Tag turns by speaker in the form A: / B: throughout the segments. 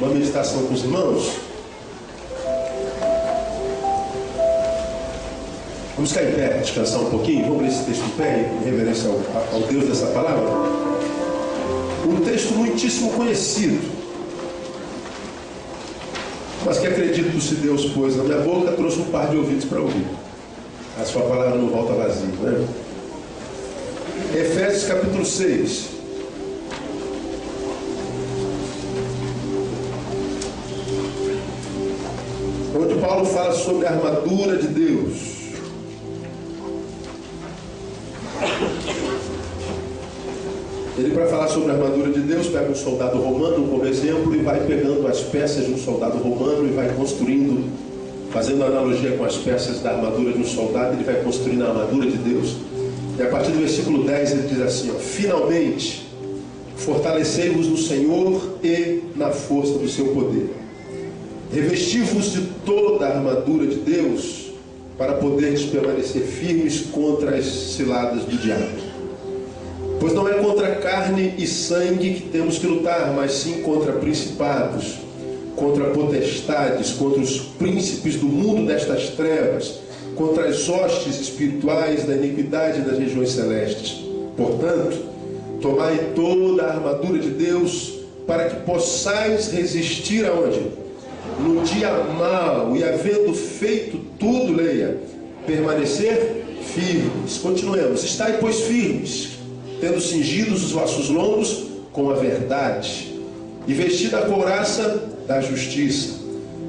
A: uma meditação com os irmãos. Vamos ficar em pé, descansar um pouquinho. Vamos ler esse texto em pé, em reverência ao Deus dessa palavra. Um texto muitíssimo conhecido, mas que acredito que se Deus pôs na minha boca, trouxe um par de ouvidos para ouvir. A sua palavra não volta vazia, né? Efésios capítulo 6. Onde Paulo fala sobre a armadura de Deus. Ele, para falar sobre a armadura de Deus, pega um soldado romano como exemplo e vai pegando as peças de um soldado romano e vai construindo, fazendo analogia com as peças da armadura de um soldado, ele vai construindo a armadura de Deus. E a partir do versículo 10 ele diz assim, ó: finalmente, fortalecei-vos no Senhor e na força do seu poder. Revesti-vos de toda a armadura de Deus, para poderes permanecer firmes contra as ciladas do diabo. Pois não é contra carne e sangue que temos que lutar, mas sim contra principados, contra potestades, contra os príncipes do mundo destas trevas, contra as hostes espirituais da iniquidade das regiões celestes. Portanto, tomai toda a armadura de Deus, para que possais resistir aonde? No dia mau, e havendo feito tudo, leia, permanecer firmes. Continuemos. Estai, pois, firmes, tendo cingidos os vossos lombos com a verdade, e vestida a couraça da justiça,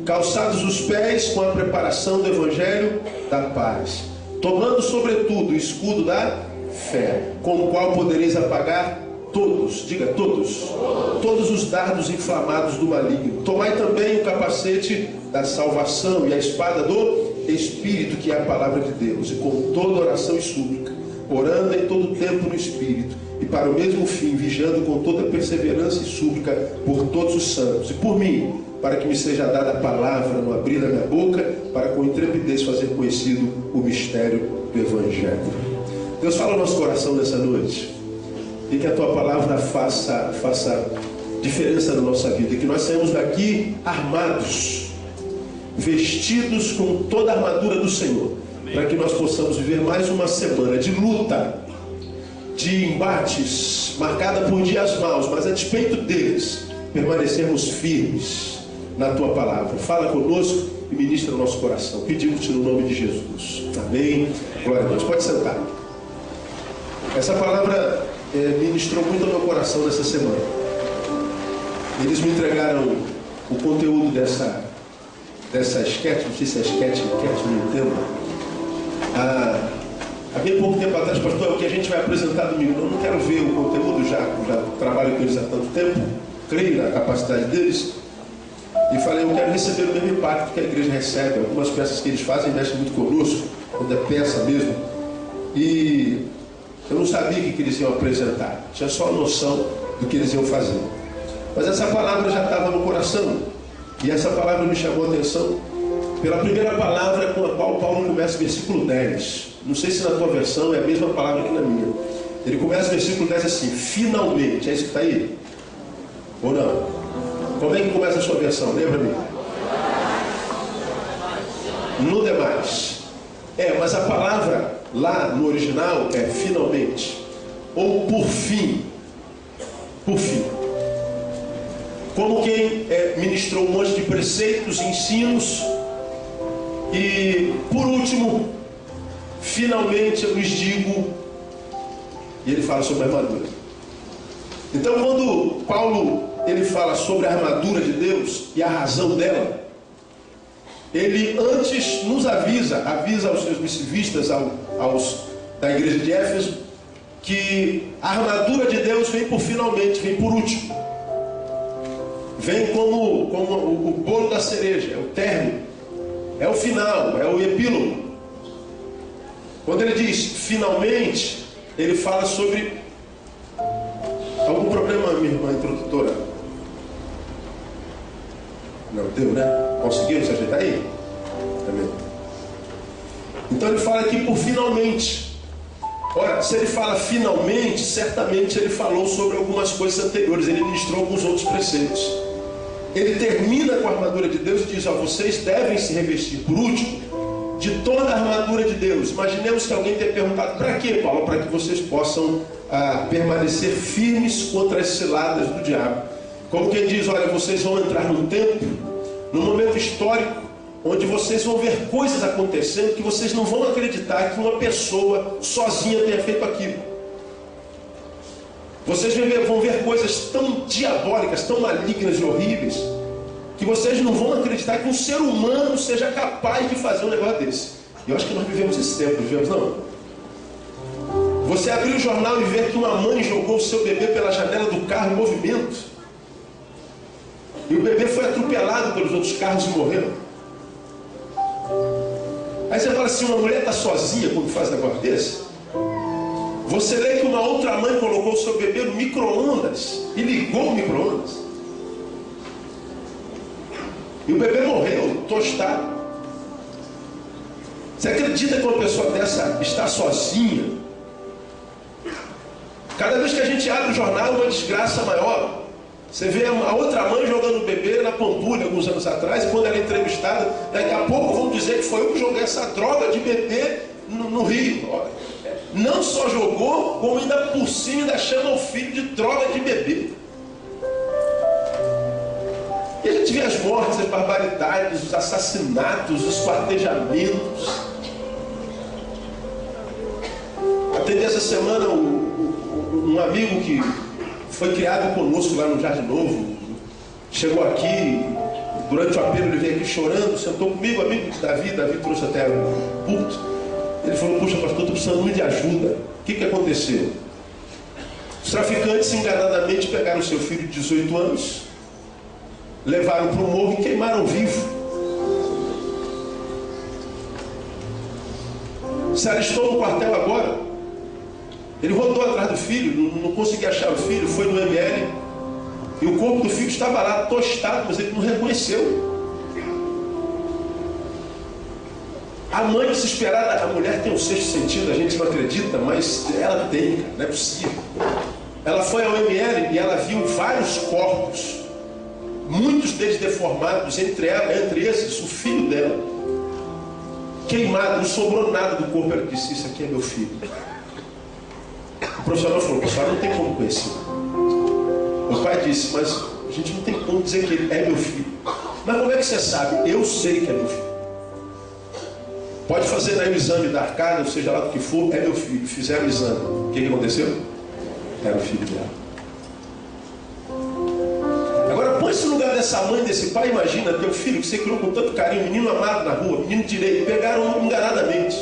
A: calçados os pés com a preparação do evangelho da paz, tomando sobretudo o escudo da fé, com o qual podereis apagar todos, diga todos os dardos inflamados do maligno. Tomai também o capacete da salvação e a espada do Espírito, que é a palavra de Deus, e com toda oração e súplica, orando em todo tempo no Espírito, e para o mesmo fim, vigiando com toda perseverança e súplica por todos os santos, e por mim, para que me seja dada a palavra no abrir da minha boca, para com intrepidez fazer conhecido o mistério do Evangelho. Deus, fala no nosso coração nessa noite, e que a Tua palavra faça diferença na nossa vida, e que nós saímos daqui armados, vestidos com toda a armadura do Senhor, para que nós possamos viver mais uma semana de luta, de embates, marcada por dias maus, mas a despeito deles, permanecermos firmes na Tua palavra. Fala conosco e ministra no nosso coração. Pedimos-te no nome de Jesus. Amém. Glória a Deus. Pode sentar. Essa palavra ministrou muito ao meu coração nessa semana. Eles me entregaram o conteúdo dessa esquete, não sei se é esquete, não entendo. Há bem pouco tempo atrás, pastor, é o que a gente vai apresentar domingo. Eu não quero ver o conteúdo, já trabalho com eles há tanto tempo, creio na capacidade deles, e falei, eu quero receber o mesmo impacto que a igreja recebe. Algumas peças que eles fazem mexem muito conosco, quando é peça mesmo, e eu não sabia o que eles iam apresentar, tinha só a noção do que eles iam fazer, mas essa palavra já estava no coração, e essa palavra me chamou a atenção pela primeira palavra com a qual Paulo começa o versículo 10. Não sei se na tua versão é a mesma palavra que na minha. Ele começa o versículo 10 assim: finalmente. É isso que está aí? Ou não? Como é que começa a sua versão? Lembra-me? No demais. Mas a palavra lá no original é finalmente, ou por fim. Por fim. Como quem ministrou um monte de preceitos, ensinos, e por último, finalmente eu lhes digo, e ele fala sobre a armadura. Então, quando Paulo ele fala sobre a armadura de Deus e a razão dela, ele antes nos avisa aos seus missivistas, aos da igreja de Éfeso, que a armadura de Deus vem por finalmente, vem por último, vem como o bolo da cereja, é o término, é o final, é o epílogo. Quando ele diz finalmente, ele fala sobre algum problema, minha irmã introdutora? Não deu, né? Conseguiram se ajeitar aí? Amém. Então ele fala aqui por finalmente. Ora, se ele fala finalmente, certamente ele falou sobre algumas coisas anteriores, ele ministrou alguns outros preceitos. ele termina com a armadura de Deus e diz: ó, vocês devem se revestir, por último, de toda a armadura de Deus. Imaginemos que alguém tenha perguntado: para quê, Paulo? Para que vocês possam permanecer firmes contra as ciladas do diabo. Como quem diz: olha, vocês vão entrar num tempo, num momento histórico, onde vocês vão ver coisas acontecendo que vocês não vão acreditar que uma pessoa sozinha tenha feito aquilo. Vocês vão ver coisas tão diabólicas, tão malignas e horríveis, que vocês não vão acreditar que um ser humano seja capaz de fazer um negócio desse. E eu acho que nós vivemos esse tempo, vivemos não? Você abrir o jornal e ver que uma mãe jogou o seu bebê pela janela do carro em movimento, e o bebê foi atropelado pelos outros carros e morreu. Aí você fala assim: uma mulher está sozinha quando faz um negócio desse? Você lê que uma outra mãe colocou o seu bebê no micro-ondas e ligou o micro-ondas, e o bebê morreu tostado. Você acredita que uma pessoa dessa está sozinha? Cada vez que a gente abre o jornal, uma desgraça maior. Você vê a outra mãe jogando o bebê na Pampulha alguns anos atrás, e quando ela é entrevistada, daqui a pouco vão dizer que foi eu que joguei essa droga de bebê no rio. Não só jogou, como ainda por cima ainda chama o filho de droga de bebê. E a gente vê as mortes, as barbaridades, os assassinatos, os esquartejamentos. Atendi essa semana um amigo que foi criado conosco lá no Jardim Novo. Chegou aqui, durante o apelo ele veio aqui chorando, sentou comigo, amigo de Davi. Davi trouxe até o púlpito. Ele falou: puxa, pastor, estou precisando muito de ajuda. O que aconteceu? Os traficantes enganadamente pegaram seu filho de 18 anos, levaram para o morro e queimaram vivo. Se alistou no quartel agora. Ele rodou atrás do filho, não conseguia achar o filho, foi no ML, e o corpo do filho estava lá, tostado, mas ele não reconheceu. A mãe desesperada, a mulher tem um sexto sentido, a gente não acredita, mas ela tem, cara, não é possível. Ela foi ao ML e ela viu vários corpos, muitos deles deformados, entre esses o filho dela, queimado, não sobrou nada do corpo. Ela disse: isso aqui é meu filho. O profissional falou: pessoal, não tem como conhecer. O pai disse: mas a gente não tem como dizer que ele é meu filho. Mas como é que você sabe? Eu sei que é meu filho. Pode fazer o exame da arcada, ou seja lá do que for, é meu filho. Fizeram o exame. O que aconteceu? Era o filho dela. Agora põe-se no lugar dessa mãe, desse pai. Imagina teu filho que você criou com tanto carinho, menino amado na rua, menino direito, pegaram enganadamente.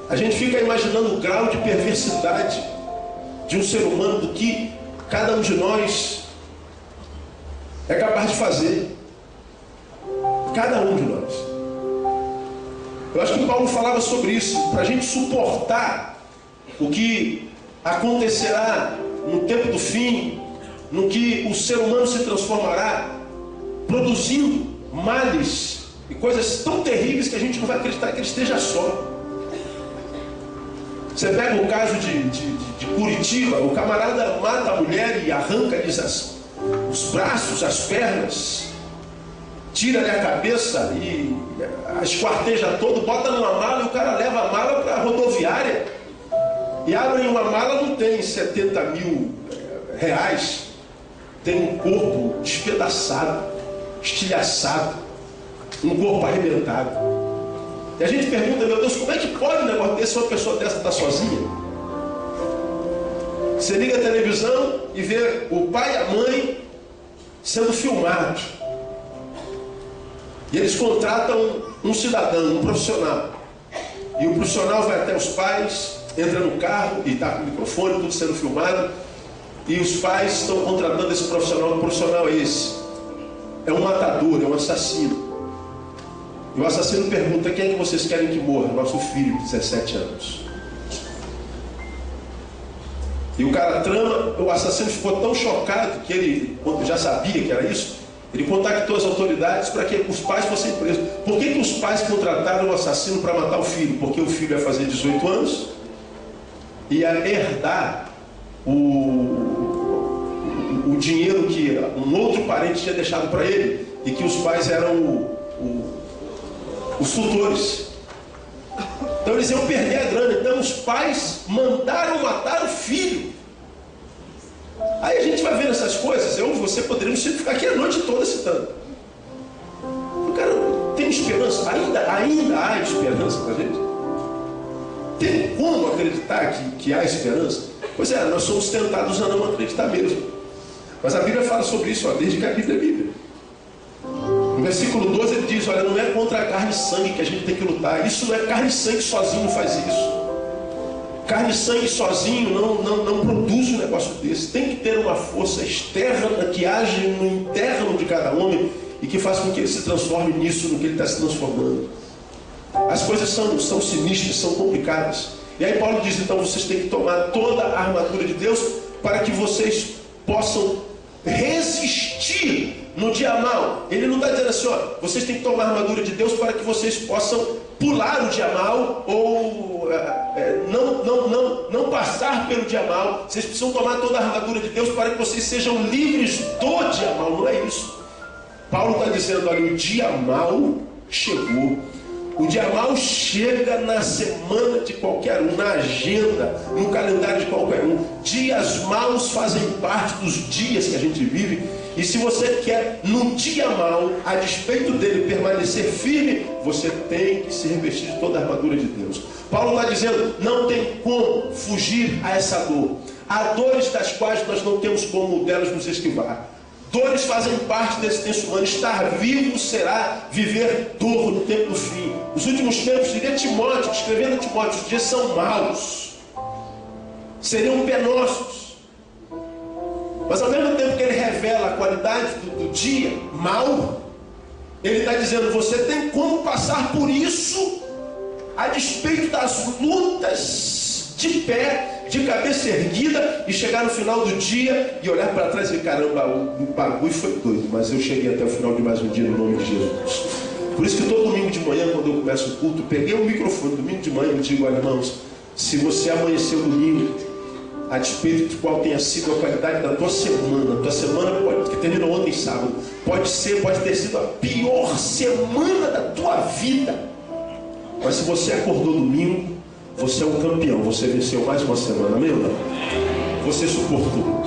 A: A gente fica imaginando o grau de perversidade de um ser humano, do que cada um de nós é capaz de fazer. Cada um de nós. Eu acho que Paulo falava sobre isso, para a gente suportar o que acontecerá no tempo do fim, no que o ser humano se transformará, produzindo males e coisas tão terríveis que a gente não vai acreditar que ele esteja só. Você pega o caso de Curitiba, o camarada mata a mulher e arranca-lhes os braços, as pernas, tira-lhe a cabeça e a esquarteja todo, bota numa mala e o cara leva a mala para a rodoviária. E abrem uma mala, não tem 70 mil reais, tem um corpo despedaçado, estilhaçado, um corpo arrebentado. E a gente pergunta: meu Deus, como é que pode um negócio desse, uma pessoa dessa estar sozinha? Você liga a televisão e vê o pai e a mãe sendo filmados. E eles contratam um cidadão, um profissional. E o profissional vai até os pais, entra no carro e está com o microfone, tudo sendo filmado. E os pais estão contratando esse profissional. O profissional é esse. É um matador, é um assassino. E o assassino pergunta: quem é que vocês querem que morra? Nosso filho de 17 anos. E o cara trama. O assassino ficou tão chocado que ele já sabia que era isso. Ele contactou as autoridades para que os pais fossem presos. Por que os pais contrataram o assassino para matar o filho? Porque o filho ia fazer 18 anos e ia herdar o o dinheiro que um outro parente tinha deixado para ele, e que os pais eram os tutores. Então eles iam perder a grana. Então os pais mandaram matar o filho. Aí a gente vai vendo essas coisas. Eu e você poderíamos ficar aqui a noite toda citando. O cara tem esperança. Ainda há esperança para a gente. Tem como acreditar que há esperança? Pois é, nós somos tentados a não acreditar mesmo. Mas a Bíblia fala sobre isso, desde que a Bíblia é Bíblia. No versículo 12 ele diz, olha, não é contra a carne e sangue que a gente tem que lutar. Isso não é carne e sangue sozinho faz isso. Carne e sangue sozinho não produz um negócio desse. Tem que ter uma força externa que age no interno de cada homem e que faz com que ele se transforme nisso, no que ele está se transformando. As coisas são sinistras, são complicadas. E aí Paulo diz, então vocês têm que tomar toda a armadura de Deus para que vocês possam resistir no dia mau. Ele não está dizendo assim, ó, vocês têm que tomar a armadura de Deus para que vocês possam pular o dia mau ou não passar pelo dia mau. Vocês precisam tomar toda a armadura de Deus para que vocês sejam livres do dia mau. Não é isso. Paulo está dizendo, olha, o dia mau chegou. O dia mau chega na semana de qualquer um, na agenda, no calendário de qualquer um. Dias maus fazem parte dos dias que a gente vive. E se você quer, no dia mau, a despeito dele permanecer firme, você tem que se revestir de toda a armadura de Deus. Paulo está dizendo, não tem como fugir a essa dor. Há dores das quais nós não temos como delas nos esquivar. Dores fazem parte desse texto humano. Estar vivo será viver dor no tempo do fim. Os últimos tempos, diria Timóteo, escrevendo a Timóteo, os dias são maus. Seriam penosos. Mas ao mesmo tempo que ele revela a qualidade do dia mau, ele está dizendo, você tem como passar por isso, a despeito das lutas, de pé, de cabeça erguida, e chegar no final do dia e olhar para trás e dizer, caramba, o bagulho foi doido, mas eu cheguei até o final de mais um dia no nome de Jesus. Por isso que todo domingo de manhã, quando eu começo o culto, eu peguei o microfone, domingo de manhã, eu digo, olha, irmãos, se você amanheceu domingo, a despeito de qual tenha sido a qualidade da tua semana pode, que terminou ontem pode ter sido a pior semana da tua vida, mas se você acordou domingo, você é um campeão, você venceu mais uma semana, amém ou não? Você suportou.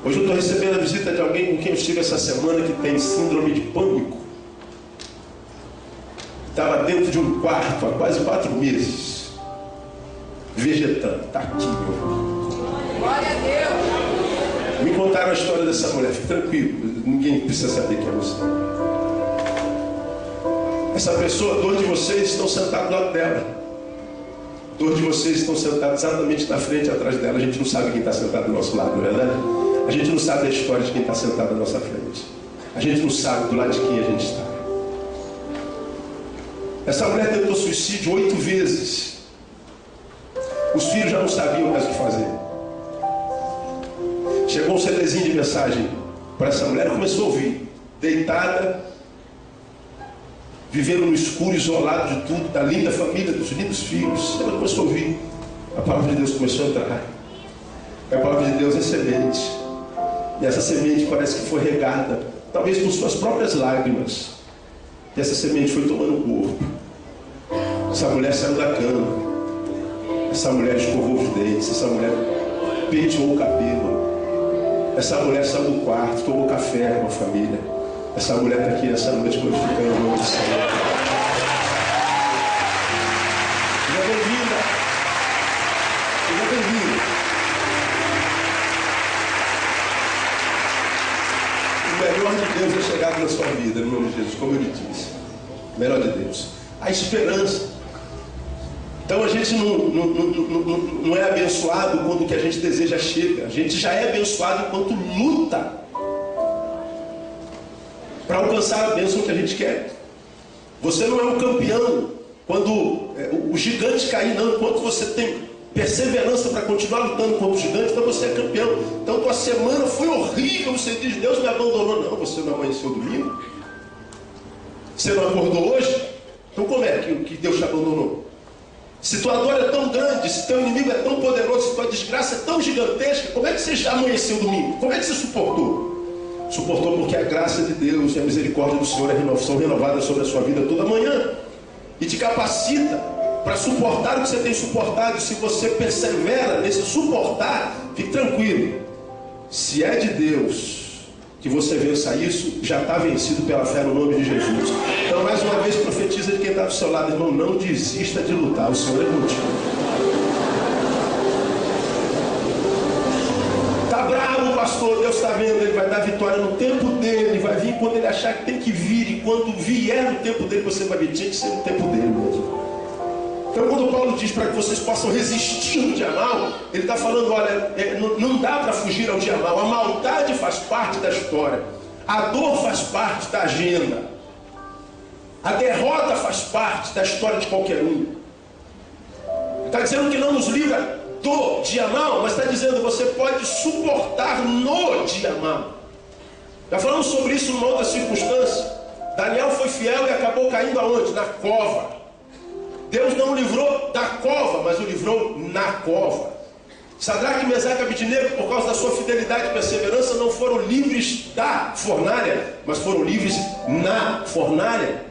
A: Hoje eu estou recebendo a visita de alguém com quem eu estive essa semana que tem síndrome de pânico. Estava dentro de um quarto há quase 4 meses, vegetando. Está aqui, meu irmão. Glória a Deus. Me contaram a história dessa mulher, fique tranquilo, ninguém precisa saber quem é você. Essa pessoa, dois de vocês estão sentados do lado dela. 2 de vocês estão sentados exatamente na frente e atrás dela. A gente não sabe quem está sentado do nosso lado, não é verdade? A gente não sabe a história de quem está sentado à nossa frente. A gente não sabe do lado de quem a gente está. Essa mulher tentou suicídio 8 vezes. Os filhos já não sabiam mais o que fazer. Chegou um CDzinho de mensagem para essa mulher e começou a ouvir. Deitada, vivendo no escuro, isolado de tudo, da linda família, dos lindos filhos. Ela começou a ouvir. A palavra de Deus começou a entrar. E a palavra de Deus é semente. E essa semente parece que foi regada, talvez com suas próprias lágrimas. E essa semente foi tomando corpo. Essa mulher saiu da cama. Essa mulher escovou os dentes. Essa mulher penteou o cabelo. Essa mulher saiu do quarto, tomou café com a família. Essa mulher está aqui essa noite glorificando o nome do Senhor. Seja bem-vinda. Seja bem-vinda. O melhor de Deus é chegado na sua vida, no nome de Jesus, como eu lhe disse. O melhor de Deus. A esperança. Então a gente não é abençoado quando o que a gente deseja chega. A gente já é abençoado enquanto luta para alcançar a bênção que a gente quer. Você não é um campeão quando o gigante cair, não. Enquanto você tem perseverança para continuar lutando contra o gigante, então você é campeão. Então tua semana foi horrível, você diz, Deus me abandonou. Não, você não amanheceu domingo. Você não acordou hoje? Então como é que Deus te abandonou? Se tua dor é tão grande, se teu inimigo é tão poderoso, se tua desgraça é tão gigantesca, como é que você já amanheceu domingo? Como é que você suportou? Suportou porque a graça de Deus e a misericórdia do Senhor são renovadas sobre a sua vida toda manhã. E te capacita para suportar o que você tem suportado. Se você persevera nesse suportar, fique tranquilo. Se é de Deus que você vença isso, já está vencido pela fé no nome de Jesus. Então, mais uma vez, profetiza de quem está do seu lado, irmão, não desista de lutar, o Senhor é contigo. Está bravo, pastor, Deus está vendo, Ele vai dar vitória no tempo dele, vai vir quando Ele achar que tem que vir, e quando vier no tempo dele, você vai ver, tinha que ser no tempo dele mesmo. Então, quando Paulo diz para que vocês possam resistir no dia mal, ele está falando, olha, não dá para fugir ao dia mal. A maldade faz parte da história. A dor faz parte da agenda. A derrota faz parte da história de qualquer um. Está dizendo que não nos livra do dia mal, mas está dizendo que você pode suportar no dia mal. Já falamos sobre isso numa outra circunstância. Daniel foi fiel e acabou caindo aonde? Na cova. Deus não o livrou da cova, mas o livrou na cova. Sadraque, Mesaque e Abednego, por causa da sua fidelidade e perseverança, não foram livres da fornalha, mas foram livres na fornalha.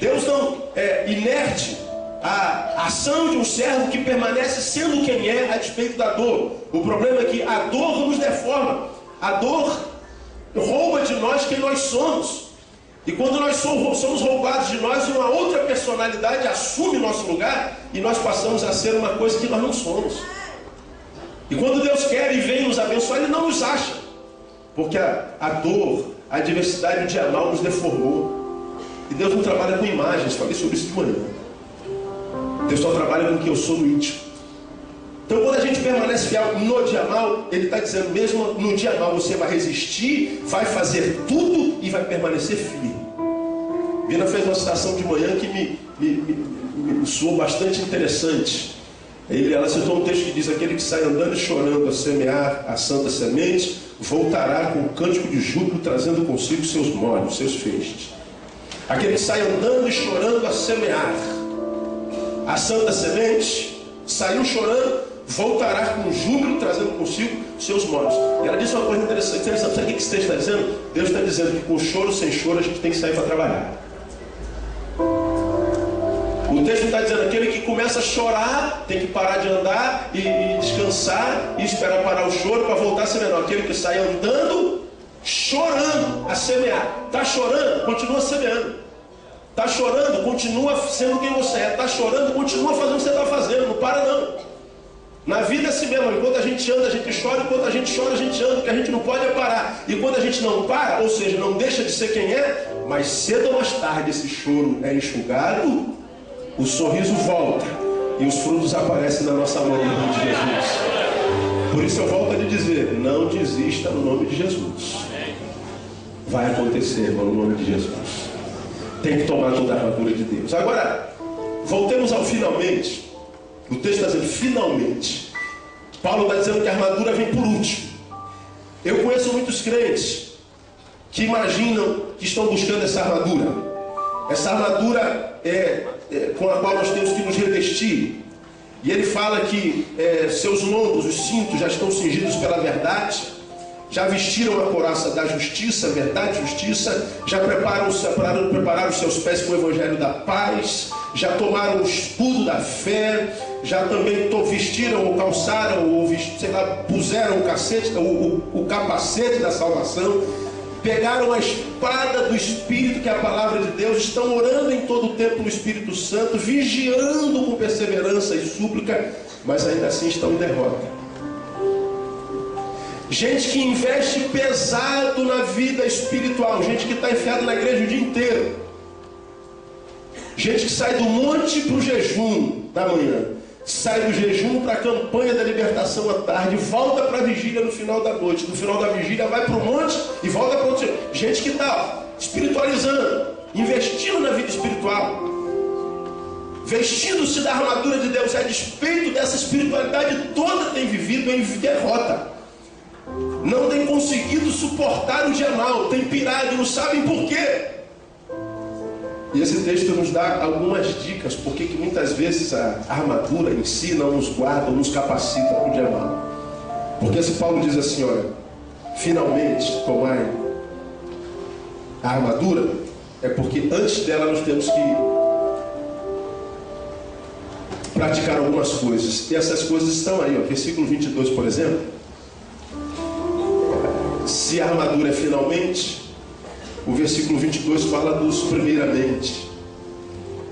A: Deus não é inerte a ação de um servo que permanece sendo quem é a despeito da dor. O problema é que a dor nos deforma. A dor rouba de nós quem nós somos. E quando nós somos roubados de nós, uma outra personalidade assume nosso lugar e nós passamos a ser uma coisa que nós não somos. E quando Deus quer e vem nos abençoar, Ele não nos acha. Porque a dor, a adversidade e o dia mal nos deformou. E Deus não trabalha com imagens, falei sobre isso de manhã. Deus só trabalha com o que eu sou no íntimo. Então, quando a gente permanece fiel no dia mal, Ele está dizendo, mesmo no dia mal, você vai resistir, vai fazer tudo e vai permanecer firme. Vina fez uma citação de manhã que me soou bastante interessante. Ela citou um texto que diz, aquele que sai andando e chorando a semear a santa semente, voltará com um cântico de júbilo, trazendo consigo seus molhos, seus feixes. Aquele que sai andando e chorando a semear a santa semente, saiu chorando, voltará com júbilo, trazendo consigo seus molhos. E ela disse uma coisa interessante. Sabe o que esse texto está dizendo? Deus está dizendo que com choro, sem choro, a gente tem que sair para trabalhar. O texto está dizendo, aquele que começa a chorar, tem que parar de andar e descansar e esperar parar o choro para voltar a semear. Aquele que sai andando, chorando a semear. Está chorando, continua semeando. Está chorando, continua sendo quem você é. Está chorando, continua fazendo o que você está fazendo. Não para não. Na vida é assim mesmo, enquanto a gente anda, a gente chora, enquanto a gente chora, a gente anda, porque a gente não pode parar. E quando a gente não para, ou seja, não deixa de ser quem é, mas cedo ou mais tarde esse choro é enxugado, o sorriso volta e os frutos aparecem na nossa mão em nome de Jesus. Por isso eu volto a lhe dizer, não desista no nome de Jesus. Vai acontecer, irmão, no nome de Jesus. Tem que tomar toda a armadura de Deus. Agora, voltemos ao finalmente. O texto está dizendo, finalmente. Paulo está dizendo que a armadura vem por último. Eu conheço muitos crentes que imaginam que estão buscando essa armadura. Essa armadura com a qual nós temos que nos revestir. E ele fala que seus lombos, os cintos, já estão cingidos pela verdade. Já vestiram a couraça da justiça, verdade, justiça. Já prepararam os seus pés com o evangelho da paz. Já tomaram o escudo da fé. Já também vestiram ou calçaram, ou puseram o capacete da salvação. Pegaram a espada do Espírito, que é a palavra de Deus. Estão orando em todo o tempo no Espírito Santo, vigiando com perseverança e súplica, mas ainda assim estão em derrota. Gente que investe pesado na vida espiritual, gente que está enfiada na igreja o dia inteiro, gente que sai do monte para o jejum da manhã, sai do jejum para a campanha da libertação à tarde, volta para a vigília no final da noite, no final da vigília vai para o monte e volta para o outro. Gente que está espiritualizando, investindo na vida espiritual, vestindo-se da armadura de Deus, a despeito dessa espiritualidade toda, tem vivido em derrota. Não tem conseguido suportar o dia mal, tem pirado, não sabem por quê. E esse texto nos dá algumas dicas, porque que muitas vezes a armadura em si não nos guarda ou nos capacita para o dia mal. Porque se Paulo diz assim, olha, finalmente tomai a armadura, é porque antes dela nós temos que praticar algumas coisas. E essas coisas estão aí, ó, versículo 22, por exemplo. Se a armadura é finalmente, o versículo 22 fala dos primeiramente.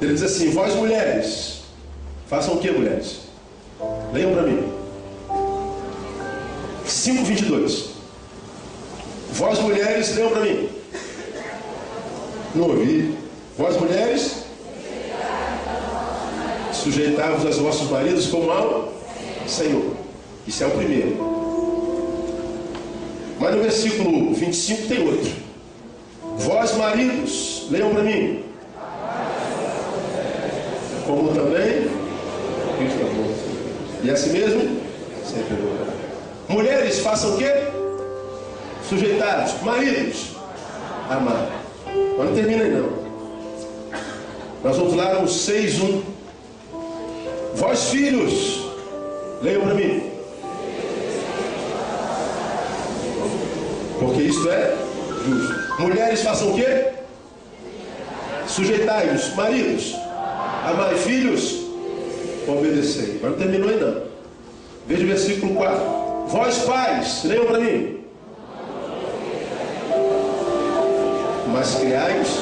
A: Ele diz assim, vós mulheres, façam o que, mulheres? Leiam para mim. 5:22. Vós mulheres, leiam para mim. Não ouvi. Vós mulheres, sujeitai-vos aos vossos maridos como ao Senhor. Isso é o primeiro. Mas no versículo 25 tem outro. Vós maridos, leiam para mim. Como também Cristo amou. E assim mesmo, sempre amou. Mulheres, façam o quê? Sujeitados. Maridos, amar. Mas não termina aí não. Nós vamos lá no 6:1. Vós filhos, leiam para mim. Porque isto é justo. Mulheres, façam o quê? Sujeitai-vos. Maridos, amai. Filhos, obedecei. Mas não terminou aí não. Veja o versículo 4. Vós pais, leiam para mim. Mas criai-vos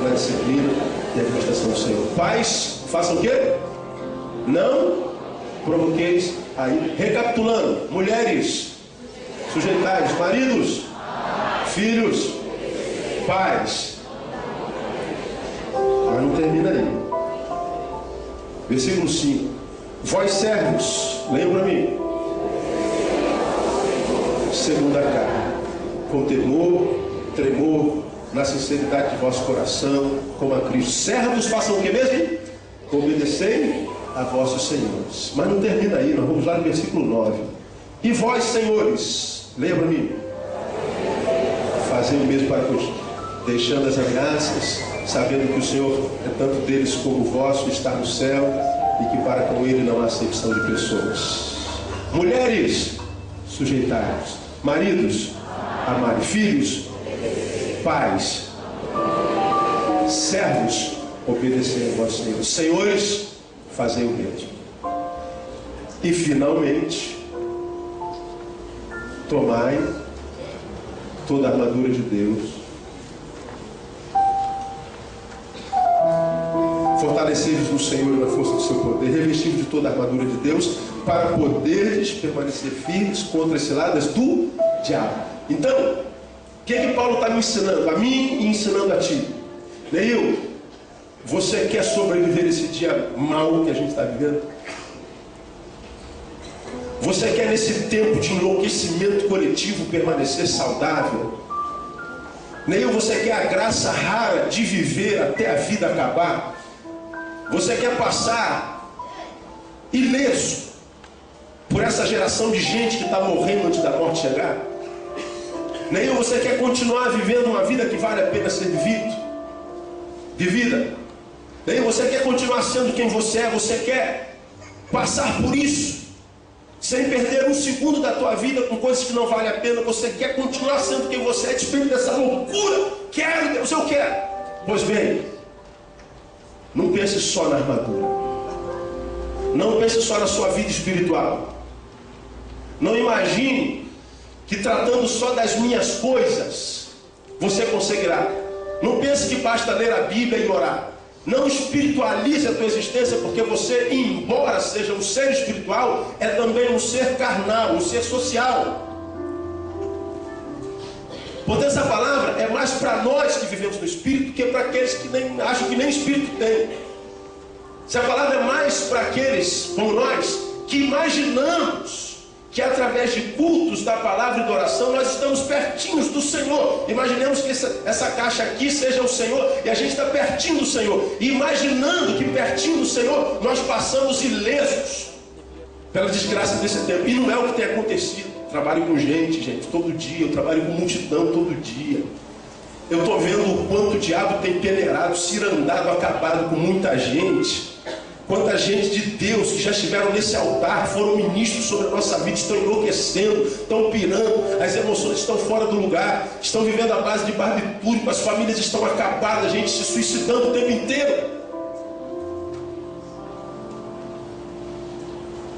A: na disciplina e administração do Senhor. Pais, façam o quê? Não provoqueis aí. Recapitulando, mulheres, sujeitai-vos. Maridos, filhos, pais. Mas não termina aí. Versículo 5. Vós servos, leiam para mim. Segundo a carne, com temor, tremor, na sinceridade de vosso coração, como a Cristo. Servos, façam o que mesmo? Obedecei a vossos senhores. Mas não termina aí, nós vamos lá no versículo 9. E vós, senhores, leiam para mim. Fazei o mesmo para todos, deixando as ameaças, sabendo que o Senhor é tanto deles como o vosso, está no céu, e que para com ele não há acepção de pessoas. Mulheres, sujeitai-vos. Maridos, amai. Filhos, pais, servos, obedecei a vós, Senhor. Senhores, fazei o mesmo. E finalmente, tomai toda a armadura de Deus. Fortalecei-vos no Senhor e na força do seu poder. Revesti-vos de toda a armadura de Deus, para poderes permanecer firmes contra as ciladas do diabo. Então, o que é que Paulo está me ensinando? A mim e ensinando a ti. Neil, você quer sobreviver esse dia mau que a gente está vivendo? Você quer nesse tempo de enlouquecimento coletivo permanecer saudável? Neil, você quer a graça rara de viver até a vida acabar? Você quer passar ileso por essa geração de gente que está morrendo antes da morte chegar? Neil, você quer continuar vivendo uma vida que vale a pena ser vivida? Neil, você quer continuar sendo quem você é? Você quer passar por isso sem perder um segundo da tua vida com coisas que não valem a pena? Você quer continuar sendo quem você é, despeito dessa loucura? Quero, Deus, eu quero. Pois bem, não pense só na armadura. Não pense só na sua vida espiritual. Não imagine que tratando só das minhas coisas você conseguirá. Não pense que basta ler a Bíblia e orar. Não espiritualize a tua existência, porque você, embora seja um ser espiritual, é também um ser carnal, um ser social. Portanto, essa palavra é mais para nós que vivemos no Espírito, que para aqueles que nem acham que nem Espírito tem. Essa palavra é mais para aqueles, como nós, que imaginamos que através de cultos da palavra e da oração nós estamos pertinhos do Senhor. Imaginemos que essa caixa aqui seja o Senhor e a gente está pertinho do Senhor. E imaginando que pertinho do Senhor nós passamos ilesos pela desgraça desse tempo. E não é o que tem acontecido. Trabalho com gente, todo dia. Eu trabalho com multidão todo dia. Eu estou vendo o quanto o diabo tem peneirado, cirandado, acabado com muita gente. Quanta gente de Deus que já estiveram nesse altar, foram ministros sobre a nossa vida, estão enlouquecendo, estão pirando, as emoções estão fora do lugar, estão vivendo à base de barbitúrico, as famílias estão acabadas, a gente se suicidando o tempo inteiro.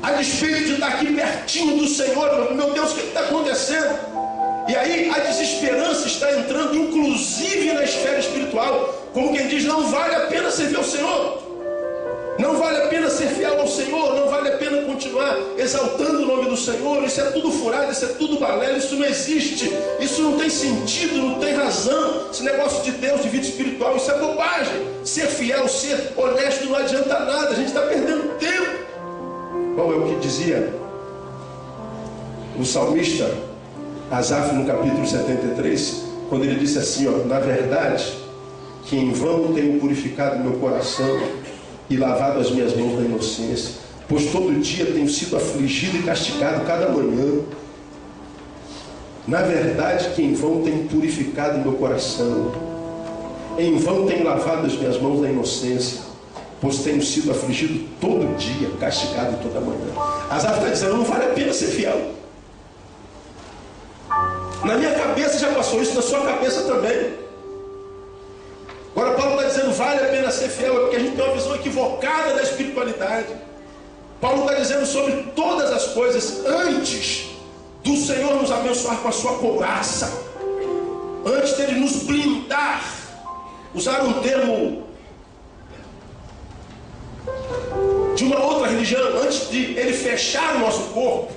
A: A despeito de estar aqui pertinho do Senhor, meu Deus, o que está acontecendo? E aí a desesperança está entrando, inclusive na esfera espiritual, como quem diz, não vale a pena servir ao Senhor. Não vale a pena ser fiel ao Senhor, não vale a pena continuar exaltando o nome do Senhor, isso é tudo furado, isso é tudo balela, isso não existe, isso não tem sentido, não tem razão, esse negócio de Deus, de vida espiritual, isso é bobagem. Ser fiel, ser honesto não adianta nada, a gente está perdendo tempo. Qual é o que dizia o salmista Asaf no capítulo 73, quando ele disse assim, ó, na verdade, que em vão tenho purificado meu coração e lavado as minhas mãos da inocência, pois todo dia tenho sido afligido e castigado cada manhã. Na verdade que em vão tenho purificado meu coração, em vão tenho lavado as minhas mãos da inocência, pois tenho sido afligido todo dia, castigado toda manhã. Asaf está dizendo, não vale a pena ser fiel. Na minha cabeça já passou isso, na sua cabeça também. Agora Paulo está dizendo, vale a pena ser fiel, é porque a gente tem uma visão equivocada da espiritualidade. Paulo está dizendo sobre todas as coisas, antes do Senhor nos abençoar com a sua couraça, antes dele nos blindar, usar um termo de uma outra religião, antes de ele fechar o nosso corpo,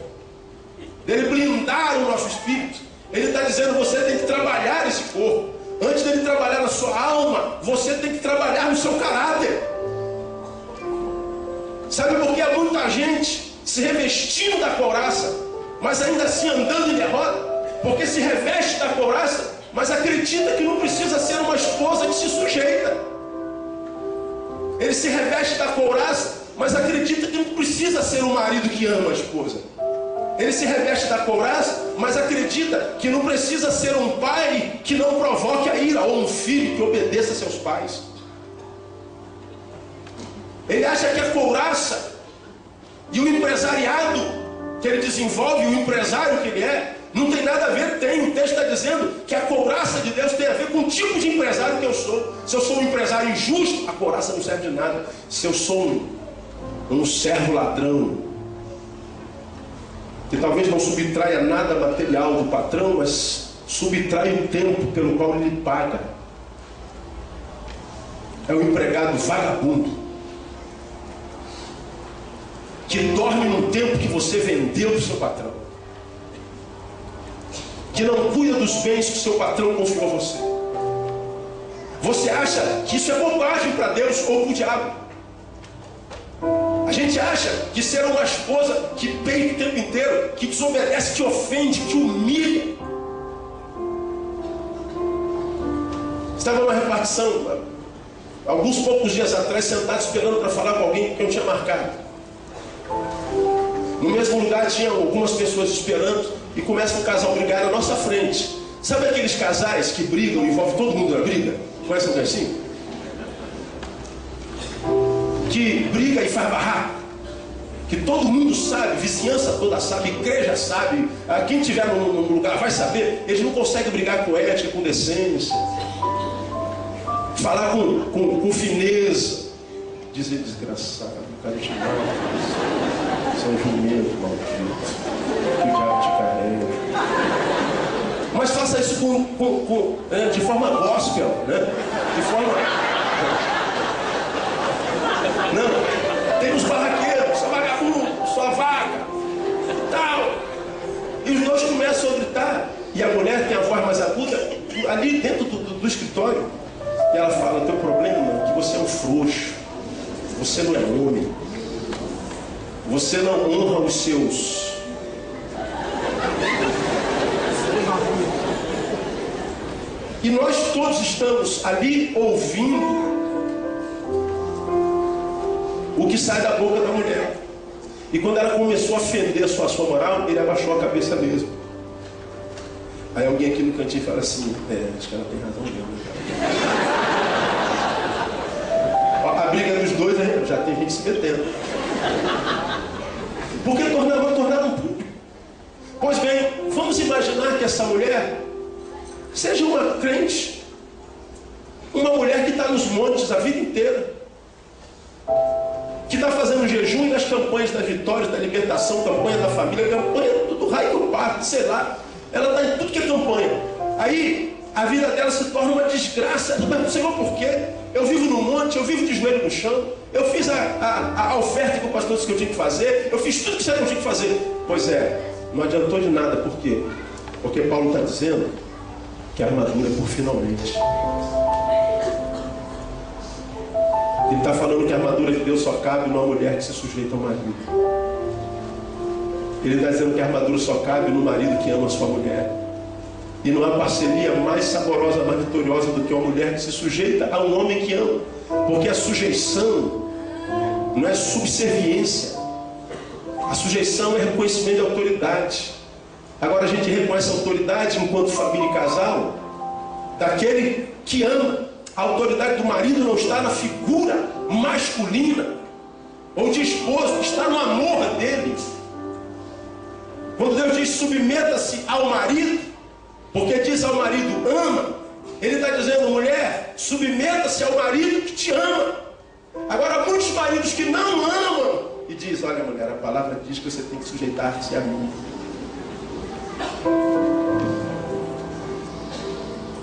A: dele blindar o nosso espírito, ele está dizendo, você tem que trabalhar esse corpo. Antes dele trabalhar na sua alma, você tem que trabalhar no seu caráter. Sabe por que há muita gente se revestindo da couraça, mas ainda assim andando em derrota? Porque se reveste da couraça, mas acredita que não precisa ser uma esposa que se sujeita. Ele se reveste da couraça, mas acredita que não precisa ser um marido que ama a esposa. Ele se reveste da couraça, mas acredita que não precisa ser um pai que não provoque a ira, ou um filho que obedeça a seus pais. Ele acha que a couraça e o empresariado que ele desenvolve, o empresário que ele é, não tem nada a ver. Tem, o texto está dizendo que a couraça de Deus tem a ver com o tipo de empresário que eu sou. Se eu sou um empresário injusto, a couraça não serve de nada. Se eu sou um servo ladrão, que talvez não subtraia nada material do patrão, mas subtrai o tempo pelo qual ele paga. É um empregado vagabundo, que dorme no tempo que você vendeu para o seu patrão, que não cuida dos bens que o seu patrão confiou a você. Você acha que isso é bobagem para Deus ou para o diabo? A gente acha que ser uma esposa que peita o tempo inteiro, que desobedece, que ofende, que humilha. Estava numa repartição, alguns poucos dias atrás, sentado esperando para falar com alguém que eu tinha marcado. No mesmo lugar tinha algumas pessoas esperando e começa um casal a brigar na nossa frente. Sabe aqueles casais que brigam, envolve todo mundo na briga? Conhece um assim? Que briga e faz barraco, que todo mundo sabe, vizinhança toda sabe, igreja sabe, quem estiver no lugar vai saber. Eles não conseguem brigar com ética, com decência, falar com fineza, dizer desgraçado, cara te mata, São Jumento maldito, que o diabo te carrega. Mas faça isso de forma gospel, né? De forma... Não, tem os barraqueiros, só vagabundo, só vaca, tal. E os dois começam a gritar. E a mulher tem a voz mais aguda, ali dentro do escritório. E ela fala, teu problema é que você é um frouxo. Você não é homem. Você não honra os seus. E nós todos estamos ali ouvindo o que sai da boca da mulher. E quando ela começou a ofender a sua moral, ele abaixou a cabeça mesmo. Aí alguém aqui no cantinho fala assim, acho que ela tem razão mesmo. A briga dos dois, né? Já tem gente se metendo. Porque tornaram público. Pois bem, vamos imaginar que essa mulher seja uma crente, uma mulher que está nos montes a vida inteira, que está fazendo jejum das campanhas da vitória, da libertação, campanha da família, campanha do raio do parto, sei lá. Ela está em tudo que é campanha. Aí a vida dela se torna uma desgraça. Mas, Senhor, por quê? Eu vivo no monte, eu vivo de joelho no chão, eu fiz a oferta que o pastor disse que eu tinha que fazer, eu fiz tudo que eu tinha que fazer. Pois é, não adiantou de nada. Por quê? Porque Paulo está dizendo que a armadura é por finalmente. Ele está falando que a armadura de Deus só cabe numa mulher que se sujeita ao marido. Ele está dizendo que a armadura só cabe no marido que ama a sua mulher. E não há parceria mais saborosa, mais vitoriosa do que uma mulher que se sujeita a um homem que ama. Porque a sujeição não é subserviência. A sujeição é reconhecimento de autoridade. Agora a gente reconhece a autoridade enquanto família e casal daquele que ama. A autoridade do marido não está na figura masculina ou de esposo, está no amor dele. Quando Deus diz submeta-se ao marido, porque diz ao marido ama, ele está dizendo, mulher, submeta-se ao marido que te ama. Agora muitos maridos que não amam e diz, olha mulher, a palavra diz que você tem que sujeitar-se a mim.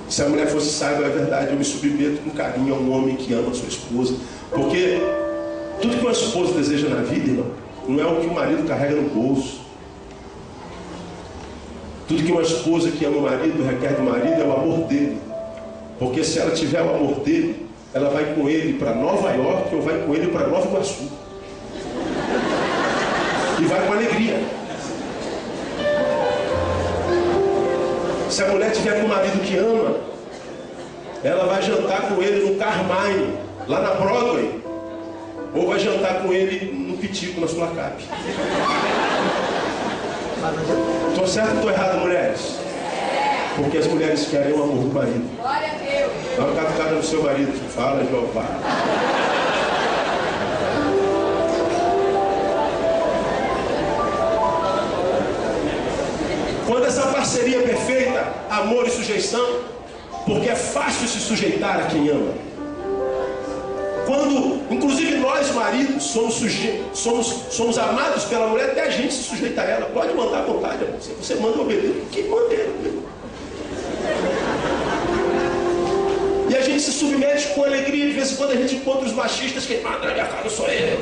A: Se a mulher fosse sábia, é verdade, eu me submeto com carinho a um homem que ama a sua esposa. Porque tudo que uma esposa deseja na vida, irmão, não é o que o marido carrega no bolso. Tudo que uma esposa que ama o marido requer do marido é o amor dele. Porque se ela tiver o amor dele, ela vai com ele para Nova York ou vai com ele para Nova Iguaçu. E vai com alegria. Se a mulher tiver com um marido que ama, ela vai jantar com ele no Carmine, lá na Broadway, ou vai jantar com ele no Pitico, na Sulacap. Estou certo ou estou errado, mulheres? Porque as mulheres querem o amor do marido.
B: Glória a Deus.
A: Dá uma catucada no seu marido, fala, Jeová. Quando essa parceria é perfeita, amor e sujeição, porque é fácil se sujeitar a quem ama. Quando, inclusive nós maridos, somos amados pela mulher, até a gente se sujeita a ela. Pode mandar à vontade, amor. Se você manda obedecer, quem manda ele? E a gente se submete com alegria. De vez em quando a gente encontra os machistas que manda na minha casa, sou eu.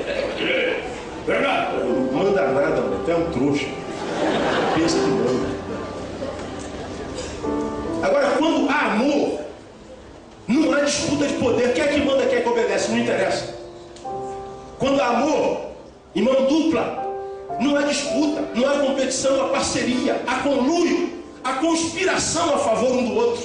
A: Não manda nada, mano. Tu é um trouxa. Pensa que manda. Agora, quando há amor, não há disputa de poder. Quem é que manda, quem é que obedece? Não interessa. Quando há amor, em mão dupla, não há disputa, não há competição, há parceria, há conluio, há conspiração a favor um do outro.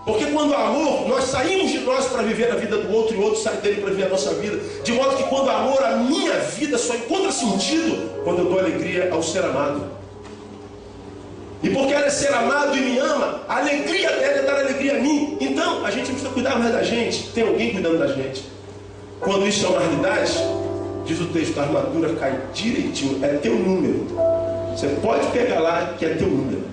A: Porque quando há amor, nós saímos de nós para viver a vida do outro e o outro sai dele para viver a nossa vida. De modo que quando há amor, a minha vida só encontra sentido quando eu dou alegria ao ser amado. E porque ela é ser amado e me ama, a alegria dela é dar alegria a mim. Então, a gente precisa cuidar mais da gente. Tem alguém cuidando da gente. Quando isso é uma realidade, diz o texto, a armadura cai direitinho. É teu número. Você pode pegar lá que é teu número.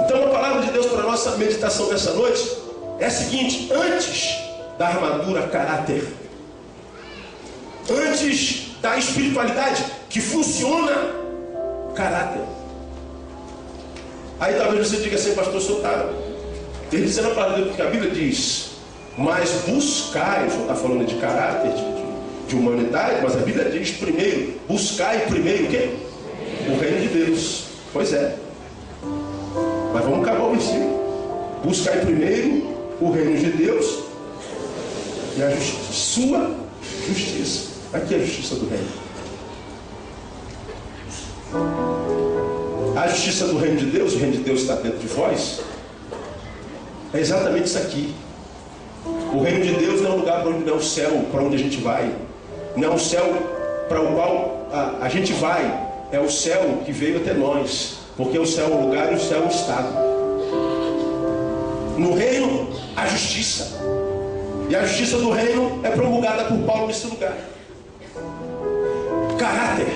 A: Então, a palavra de Deus para a nossa meditação dessa noite é a seguinte. Antes da armadura caráter, antes da espiritualidade que funciona, caráter. Aí talvez você diga assim, pastor, o senhor está dizendo a palavra de Deus, porque a Bíblia diz, mas buscai, o senhor está falando de caráter, de humanidade, mas a Bíblia diz primeiro, buscai primeiro o quê? O reino de Deus. Pois é. Mas vamos acabar o versículo. Buscai primeiro o reino de Deus e a sua justiça. Aqui é a justiça do reino. A justiça do reino de Deus, o reino de Deus está dentro de vós, é exatamente isso aqui. O reino de Deus não é um lugar para onde não é o céu, para onde a gente vai. Não é o céu para o qual a gente vai, é o céu que veio até nós. Porque o céu é um lugar e o céu é um estado. No reino, a justiça. E a justiça do reino é promulgada por Paulo nesse lugar. Caráter.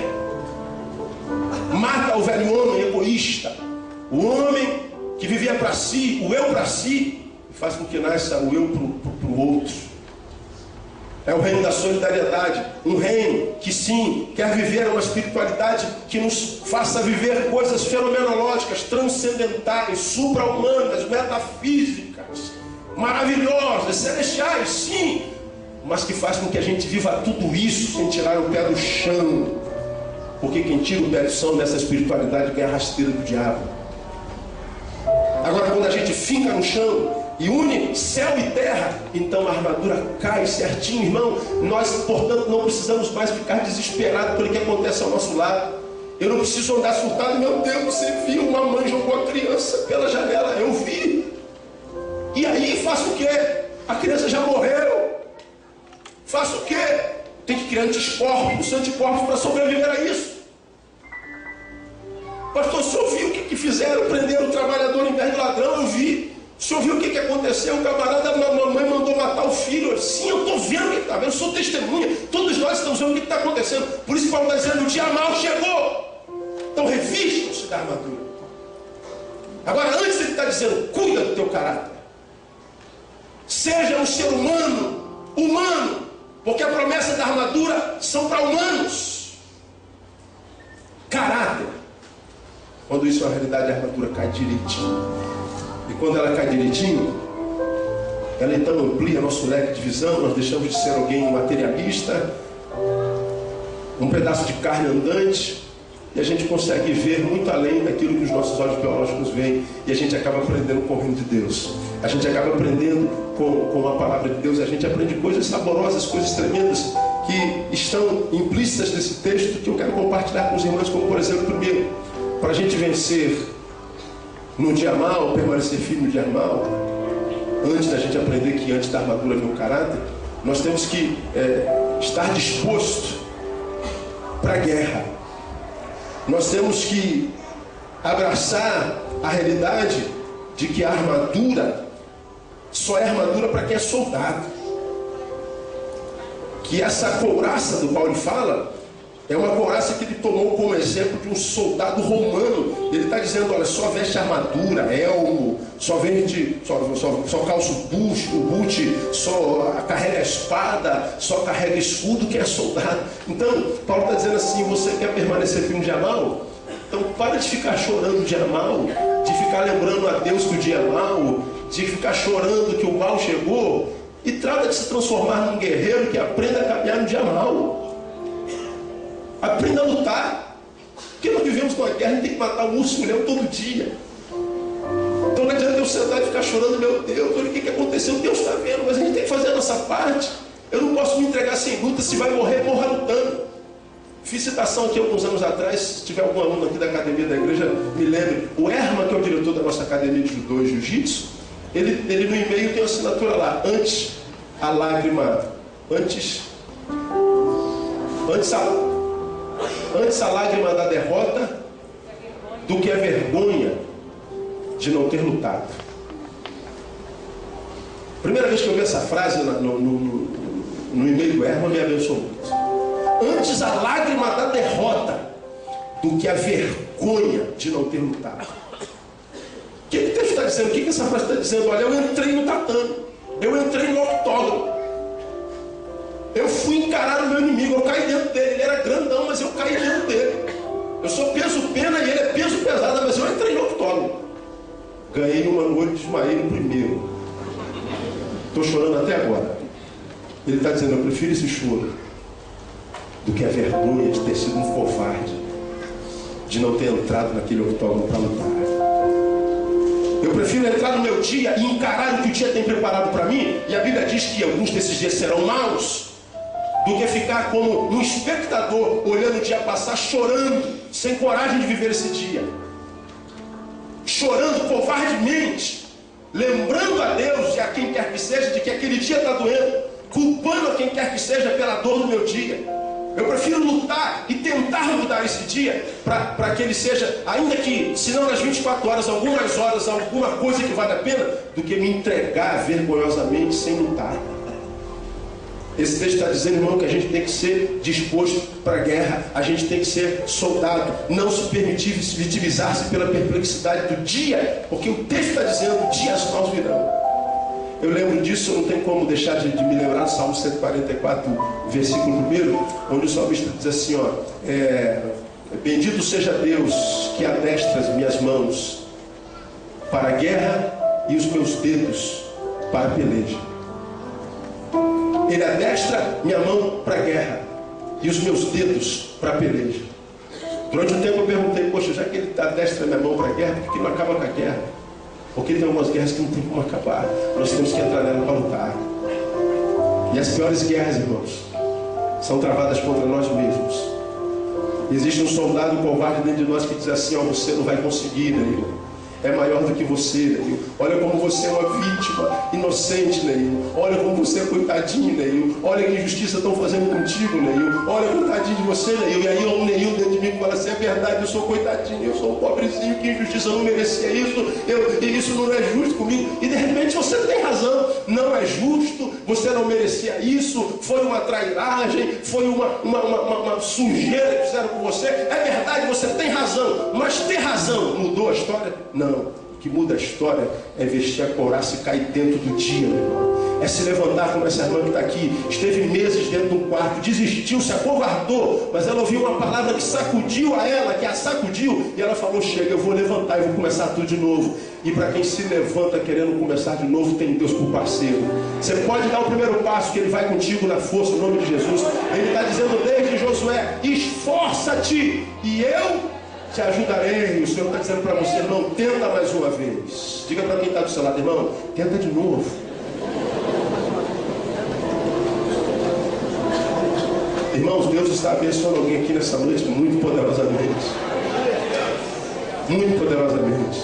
A: Mata o velho homem egoísta. O homem que vivia para si, o eu para si, e faz com que nasça o eu para o outro. É o reino da solidariedade. Um reino que sim, quer viver uma espiritualidade que nos faça viver coisas fenomenológicas, transcendentais, supra-humanas, metafísicas, maravilhosas, celestiais, sim, mas que faz com que a gente viva tudo isso sem tirar o pé do chão. Porque quem tira o pé do chão dessa espiritualidade ganha a rasteira do diabo. Agora, quando a gente fica no chão e une céu e terra, então a armadura cai certinho, irmão. Nós, portanto, não precisamos mais ficar desesperados pelo que acontece ao nosso lado. Eu não preciso andar surtado. Meu Deus, você viu, uma mãe jogou a criança pela janela. Eu vi. E aí faço o quê? A criança já morreu. Faço o quê? Tem que criar anticorpos para sobreviver a isso. Pastor, o senhor viu o que fizeram? Prenderam o trabalhador em vez do ladrão? Eu vi. O senhor viu o que aconteceu? O camarada da mamãe mandou matar o filho. Sim, eu estou vendo o que está vendo. Eu sou testemunha. Todos nós estamos vendo o que está acontecendo. Por isso Paulo está dizendo, o dia mau chegou. Então revistam-se da armadura. Agora, antes ele está dizendo, cuida do teu caráter. Seja um ser humano. Porque a promessa da armadura são para humanos. Caráter. Quando isso é uma realidade, a armadura cai direitinho. E quando ela cai direitinho, ela então amplia nosso leque de visão. Nós deixamos de ser alguém materialista, um pedaço de carne andante, e a gente consegue ver muito além daquilo que os nossos olhos biológicos veem. E a gente acaba aprendendo com o reino de Deus. A gente acaba aprendendo com a palavra de Deus. A gente aprende coisas saborosas, coisas tremendas, que estão implícitas nesse texto, que eu quero compartilhar com os irmãos. Como, por exemplo, primeiro, para a gente vencer no dia mau, permanecer firme no dia mau, antes da gente aprender que antes da armadura vem o caráter, nós temos que estar disposto para a guerra. Nós temos que abraçar a realidade de que a armadura só é armadura para quem é soldado. Que essa couraça do Paulo fala é uma couraça que ele tomou como exemplo de um soldado romano. Ele está dizendo, olha, só veste armadura, elmo, só calça o boot, só carrega a espada, só carrega escudo, que é soldado. Então, Paulo está dizendo assim, você quer permanecer firme no dia mau? Então para de ficar chorando o dia mau, de ficar lembrando a Deus que o dia é mau, de ficar chorando que o mal chegou, e trata de se transformar num guerreiro que aprenda a caminhar no dia mau. Aprenda a lutar. Porque nós vivemos numa guerra, a gente tem que matar um urso e um leão todo dia. Então não adianta eu sentar e ficar chorando, meu Deus, olha o que aconteceu, Deus está vendo, mas a gente tem que fazer a nossa parte. Eu não posso me entregar sem luta, se vai morrer, morra lutando. Fiz citação aqui alguns anos atrás, se tiver algum aluno aqui da academia da igreja, me lembre, o Erma, que é o diretor da nossa academia de judô e jiu-jitsu, ele no e-mail tem uma assinatura lá, antes a lágrima da derrota do que a vergonha de não ter lutado. Primeira vez que eu vi essa frase no e-mail do Erma, me abençoou muito. Antes a lágrima da derrota do que a vergonha de não ter lutado. O que o texto está dizendo? O que essa frase está dizendo? Olha, eu entrei no tatame, eu entrei no octógono, eu fui encarar o meu inimigo, eu caí dentro dele. Ele era grandão, mas eu caí dentro dele. Eu sou peso-pena e ele é peso pesado, mas eu entrei no octógono. Ganhei uma noite, desmaiei no primeiro. Estou chorando até agora. Ele está dizendo, eu prefiro esse choro do que a vergonha de ter sido um covarde, de não ter entrado naquele octógono para lutar. Eu prefiro entrar no meu dia e encarar o que o dia tem preparado para mim, e a Bíblia diz que alguns desses dias serão maus, do que ficar como um espectador olhando o dia passar, chorando, sem coragem de viver esse dia, chorando covardemente, lembrando a Deus e a quem quer que seja de que aquele dia está doendo, culpando a quem quer que seja pela dor do meu dia. Eu prefiro lutar e tentar mudar esse dia para que ele seja, ainda que, se não nas 24 horas, alguma coisa que vale a pena, do que me entregar vergonhosamente sem lutar. Esse texto está dizendo, irmão, que a gente tem que ser disposto para a guerra. A gente tem que ser soldado. Não se permitir vitimizar-se pela perplexidade do dia, porque o texto está dizendo, dias maus virão. Eu lembro disso, não tem como deixar de me lembrar do Salmo 144, versículo 1, onde o salmista diz assim, ó, bendito seja Deus que adestra as minhas mãos para a guerra e os meus dedos para a peleja. Ele adestra minha mão para a guerra e os meus dedos para a peleja. Durante um tempo eu perguntei, poxa, já que ele adestra minha mão para a guerra, por que não acaba com a guerra? Porque tem algumas guerras que não tem como acabar. Nós temos que entrar nela para lutar. E as piores guerras, irmãos, são travadas contra nós mesmos. Existe um soldado covarde dentro de nós que diz assim, ó, você não vai conseguir, Neil. É maior do que você, Neil. Olha como você é uma vítima inocente, Neil. Olha como você é coitadinho, Neil. Olha que injustiça estão fazendo contigo, Neil. Olha coitadinho de você, Neil. E aí um Neil dentro de mim fala assim, é verdade, eu sou coitadinho, eu sou um pobrezinho, que injustiça, eu não merecia isso, isso não é justo comigo. E de repente você tem razão, não é justo, você não merecia isso, foi uma trairagem, foi uma sujeira que fizeram com você. É verdade, você tem razão, mas ter razão mudou a história? Não. O que muda a história é vestir a couraça e cair dentro do dia, meu irmão. É se levantar como essa irmã que está aqui. Esteve meses dentro de um quarto, desistiu, se acovardou, mas ela ouviu uma palavra que sacudiu a ela, que a sacudiu, e ela falou, chega, eu vou levantar e vou começar tudo de novo. E para quem se levanta querendo começar de novo, tem Deus por parceiro. Você pode dar o primeiro passo, que Ele vai contigo na força, no nome de Jesus. Ele está dizendo desde Josué, esforça-te, e eu te ajudarei. O Senhor está dizendo para você, não, tenta mais uma vez. Diga para quem está do seu lado, irmão, tenta de novo. Irmãos, Deus está abençoando alguém aqui nessa noite muito poderosamente. Muito poderosamente.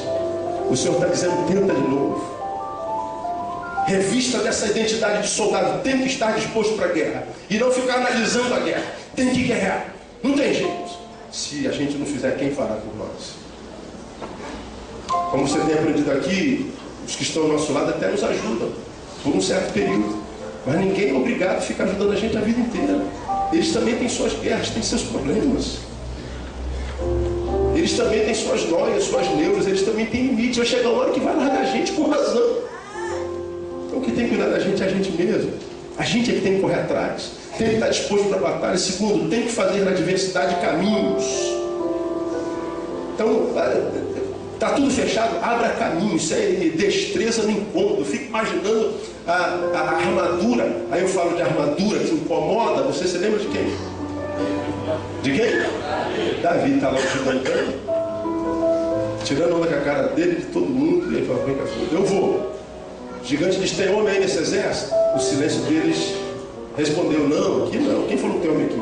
A: O Senhor está dizendo, tenta de novo. Revista dessa identidade de soldado. Tem que estar disposto para a guerra. E não ficar analisando a guerra. Tem que guerrear. Não tem jeito. Se a gente não fizer, quem fará por nós? Como você tem aprendido aqui, os que estão ao nosso lado até nos ajudam por um certo período, mas ninguém é obrigado a ficar ajudando a gente a vida inteira. Eles também têm suas guerras, têm seus problemas, eles também têm suas noias, suas neuras, eles também têm limites. Vai chegar uma hora que vai largar a gente com razão. Então quem tem que cuidar da gente é a gente mesmo. A gente é que tem que correr atrás, tem que estar disposto para a batalha. Segundo, tem que fazer na adversidade caminhos. Então, está tudo fechado, abra caminhos. Isso é destreza no encontro. Eu fico imaginando a armadura. Aí eu falo de armadura que incomoda. Você se lembra de quem? De quem? Davi está lá ajudando, tirando onda com a cara dele, de todo mundo. E ele fala, vem cá, eu vou. O gigante diz, tem homem aí nesse exército? O silêncio deles respondeu, não, aqui não. Quem falou que tem homem aqui?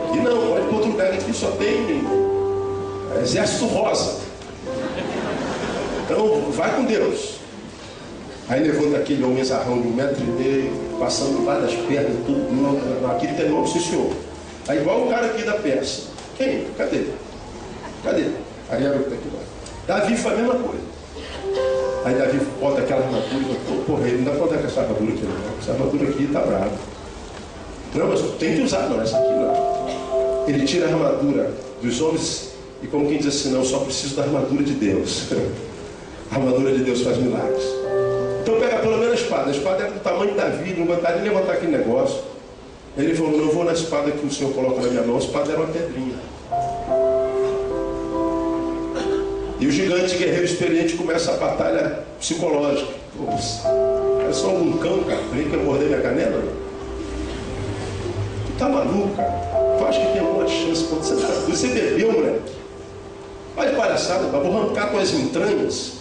A: Aqui não, pode ir para outro lugar, aqui só tem exército rosa. Então, vai com Deus. Aí levanta aquele homem zarrão de 1,5 metros, passando lá das pernas, tudo. Não, aqui tem nome, sim senhor. Aí igual o cara aqui da peça. Quem? Cadê? Cadê? Aí a garota aqui lá. Davi faz a mesma coisa. Aí Davi bota aquela armadura e porra, ele não dá para andar com essa armadura aqui não. Essa armadura aqui está brava. Não, mas tem que usar, não, essa aqui não. Ele tira a armadura dos homens e como quem diz assim, não, eu só preciso da armadura de Deus. A armadura de Deus faz milagres. Então pega pelo menos a espada. A espada era do tamanho de Davi, não aguentava nem levantar aquele negócio. Aí ele falou, não, eu vou na espada que o Senhor coloca na minha mão. A espada era uma pedrinha. E o gigante guerreiro experiente começa a batalha psicológica. É só um cão, cara. Vem que eu morder minha canela? Tu tá maluco, cara? Tu acha que tem alguma chance? Quando você bebeu, moleque? Vai de palhaçada, vou arrancar tuas entranhas,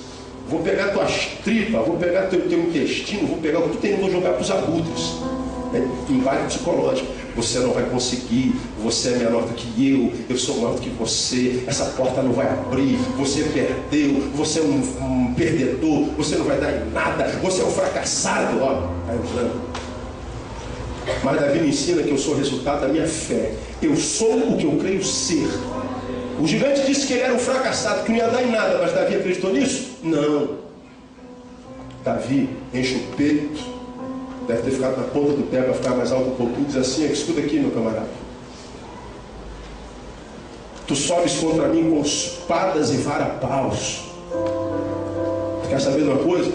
A: vou pegar tuas tripas, vou pegar teu intestino, vou pegar o que tu tem e vou jogar para os abutres. É embate psicológico. Você não vai conseguir, você é menor do que eu sou maior do que você, essa porta não vai abrir, você perdeu, você é um perdedor, você não vai dar em nada, você é um fracassado, ó. Aí, Mas Davi me ensina que eu sou resultado da minha fé. Eu sou o que eu creio ser. O gigante disse que ele era um fracassado, que não ia dar em nada, mas Davi acreditou nisso? Não. Davi enche o peito, deve ter ficado na ponta do pé para ficar mais alto um pouquinho, diz assim: escuta aqui, meu camarada. Tu sobes contra mim com espadas e varapaus. Tu quer saber de uma coisa?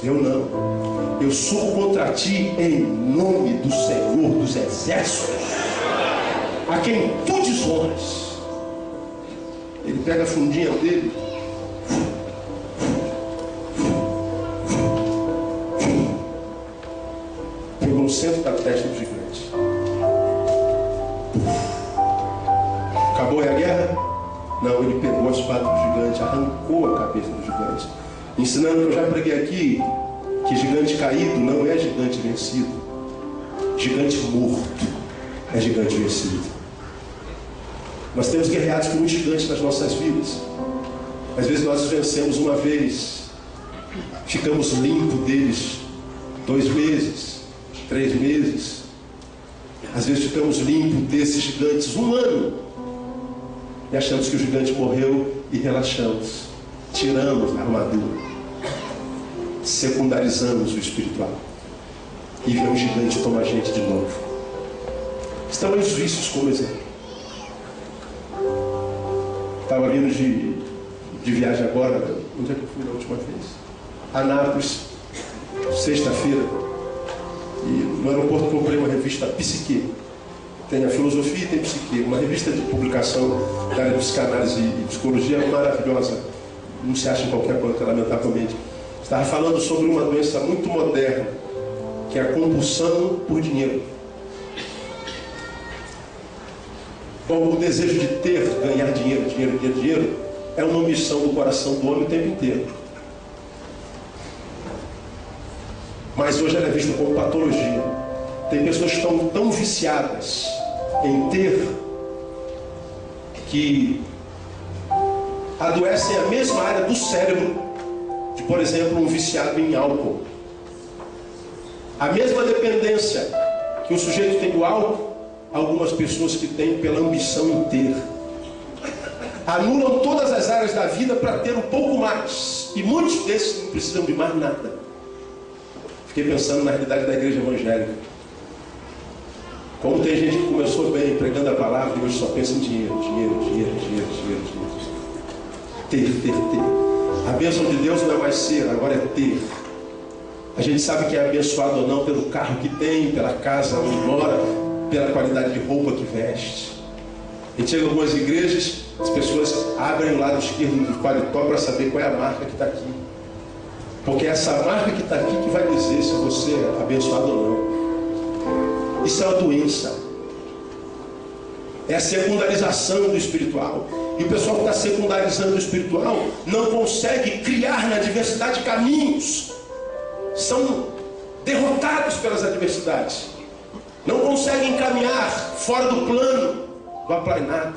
A: Eu não. Eu subo contra ti em nome do Senhor dos Exércitos, a quem tu desonras. Ele pega a fundinha dele, pegou no centro da testa do gigante. Acabou a guerra? Não, ele pegou a espada do gigante, arrancou a cabeça do gigante, ensinando que eu já preguei aqui que gigante caído não é gigante vencido. Gigante morto é gigante vencido. Nós temos guerreados com muitos gigantes nas nossas vidas. Às vezes nós os vencemos uma vez, ficamos limpos deles 2 meses, 3 meses. Às vezes ficamos limpos desses gigantes 1 ano e achamos que o gigante morreu e relaxamos. Tiramos a armadura, secundarizamos o espiritual e vem um gigante tomar a gente de novo. Estão aí os vícios como exemplo. Estava vindo de viagem agora. Onde é que eu fui na última vez? Anápolis, sexta-feira. E no aeroporto comprei uma revista Psique. Tem a filosofia e tem Psique. Uma revista de publicação da área de psicanálise e psicologia maravilhosa. Não se acha em qualquer banca, lamentavelmente. Estava falando sobre uma doença muito moderna, que é a compulsão por dinheiro. Bom, o desejo de ter, ganhar dinheiro, é uma ambição do coração do homem o tempo inteiro. Mas hoje ela é vista como patologia. Tem pessoas que estão tão viciadas em ter que adoecem a mesma área do cérebro de, por exemplo, um viciado em álcool. A mesma dependência que o sujeito tem do álcool, algumas pessoas que têm pela ambição em ter. Anulam todas as áreas da vida para ter um pouco mais. E muitos desses não precisam de mais nada. Fiquei pensando na realidade da igreja evangélica. Como tem gente que começou bem, pregando a palavra, e hoje só pensa em dinheiro. Ter. A bênção de Deus não é mais ser, agora é ter. A gente sabe que é abençoado ou não pelo carro que tem, pela casa onde mora, pela qualidade de roupa que veste. A gente chega em algumas igrejas, as pessoas abrem o lado esquerdo do paletó para saber qual é a marca que está aqui. Porque é essa marca que está aqui que vai dizer se você é abençoado ou não. Isso é uma doença. É a secundarização do espiritual. E o pessoal que está secundarizando o espiritual não consegue criar na diversidade caminhos. São derrotados pelas adversidades. Não conseguem caminhar fora do plano do aplainado.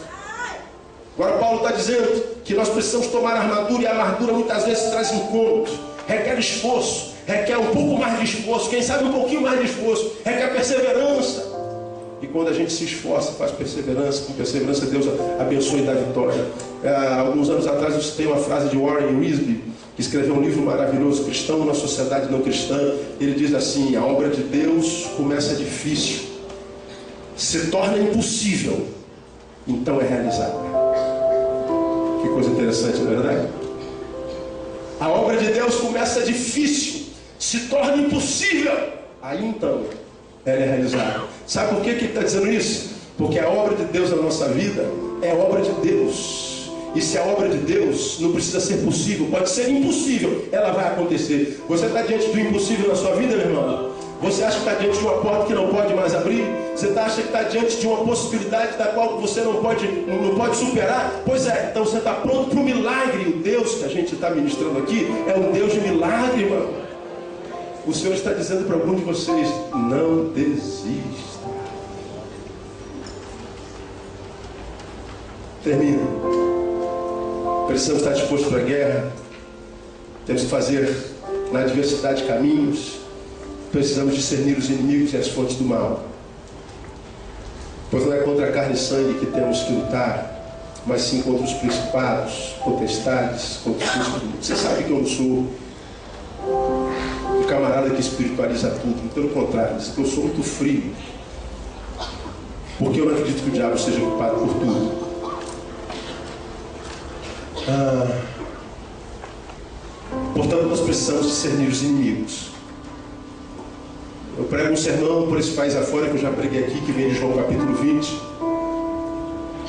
A: Agora Paulo está dizendo que nós precisamos tomar armadura, e a armadura muitas vezes traz encontros, requer esforço, requer um pouco mais de esforço, quem sabe um pouquinho mais de esforço, requer perseverança. E quando a gente se esforça, faz perseverança, com perseverança Deus abençoa e dá vitória. Alguns anos atrás eu citei uma frase de Warren Wiersbe, que escreveu um livro maravilhoso, Cristão na Sociedade Não Cristã. Ele diz assim: a obra de Deus começa difícil, se torna impossível, então é realizada. Que coisa interessante, não é verdade? A obra de Deus começa difícil, se torna impossível, aí então ela é realizada. Sabe por que ele está dizendo isso? Porque a obra de Deus na nossa vida é obra de Deus. E se a obra de Deus não precisa ser possível, pode ser impossível, ela vai acontecer. Você está diante do impossível na sua vida, meu irmão? Você acha que está diante de uma porta que não pode mais abrir? Você acha que está diante de uma possibilidade da qual você não pode superar? Pois é, então você está pronto para o milagre. O Deus que a gente está ministrando aqui é um Deus de milagre, irmão. O Senhor está dizendo para algum de vocês: não desista. Termina. Precisamos estar dispostos para a guerra. Temos que fazer na adversidade caminhos. precisamos discernir os inimigos e as fontes do mal. Pois não é contra a carne e sangue que temos que lutar, mas sim contra os principados, potestades, contra os príncipes. Você sabe que eu não sou um camarada que espiritualiza tudo. Pelo contrário, diz que eu sou muito frio. Porque eu não acredito que o diabo seja culpado por tudo. Portanto, nós precisamos discernir os inimigos. Eu prego um sermão por esse país afora que eu já preguei aqui, que vem de João capítulo 20,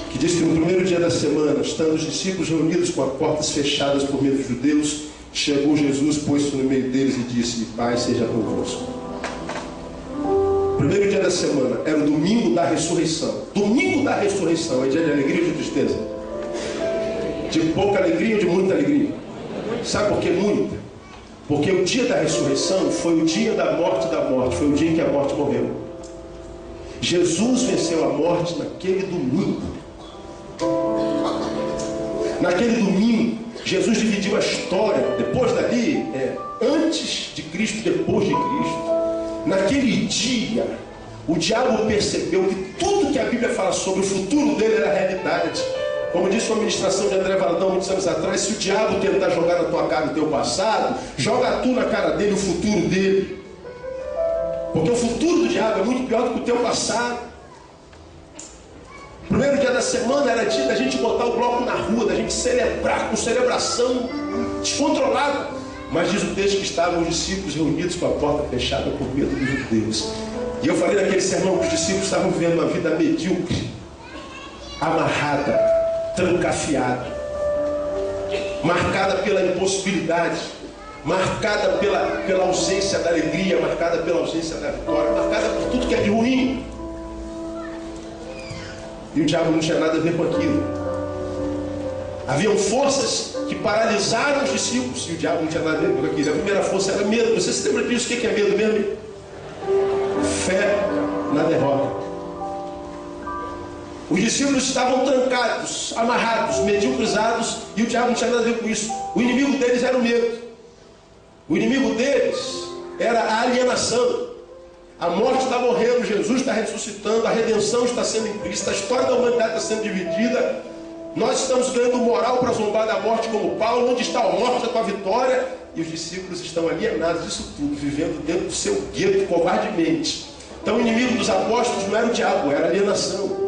A: que diz que no primeiro dia da semana, estando os discípulos reunidos com as portas fechadas por medo dos judeus, chegou Jesus, pôs-se no meio deles e disse: paz seja convosco. Primeiro dia da semana era o domingo da ressurreição. Domingo da ressurreição é dia de alegria ou de tristeza? De pouca alegria ou de muita alegria? Sabe por que muita? Porque o dia da ressurreição foi o dia da morte, foi o dia em que a morte morreu. Jesus venceu a morte naquele domingo. Naquele domingo, Jesus dividiu a história. Depois dali, antes de Cristo, depois de Cristo. Naquele dia, o diabo percebeu que tudo que a Bíblia fala sobre o futuro dele era realidade. Como disse uma ministração de André Valadão muitos anos atrás, se o diabo tentar jogar na tua cara o teu passado, joga tu na cara dele o futuro dele. Porque o futuro do diabo é muito pior do que o teu passado. O primeiro dia da semana era dia da gente botar o bloco na rua, da gente celebrar com celebração descontrolada. Mas diz o texto que estavam os discípulos reunidos com a porta fechada por medo dos judeus. E eu falei naquele sermão que os discípulos estavam vivendo uma vida medíocre, amarrada, trancafiada, marcada pela impossibilidade, marcada pela ausência da alegria, marcada pela ausência da vitória, marcada por tudo que é de ruim. E o diabo não tinha nada a ver com aquilo. Haviam forças que paralisaram os discípulos, e o diabo não tinha nada a ver com aquilo. A primeira força era medo. Você se lembra disso? O que é medo mesmo? Fé na derrota. Os discípulos estavam trancados, amarrados, mediocrizados, e o diabo não tinha nada a ver com isso. O inimigo deles era o medo. O inimigo deles era a alienação. A morte está morrendo, Jesus está ressuscitando, a redenção está sendo implícita, a história da humanidade está sendo dividida. Nós estamos ganhando moral para zombar da morte como Paulo. Onde está a morte, a tua vitória? E os discípulos estão alienados disso tudo, vivendo dentro do seu gueto covardemente. Então o inimigo dos apóstolos não era o diabo, era a alienação.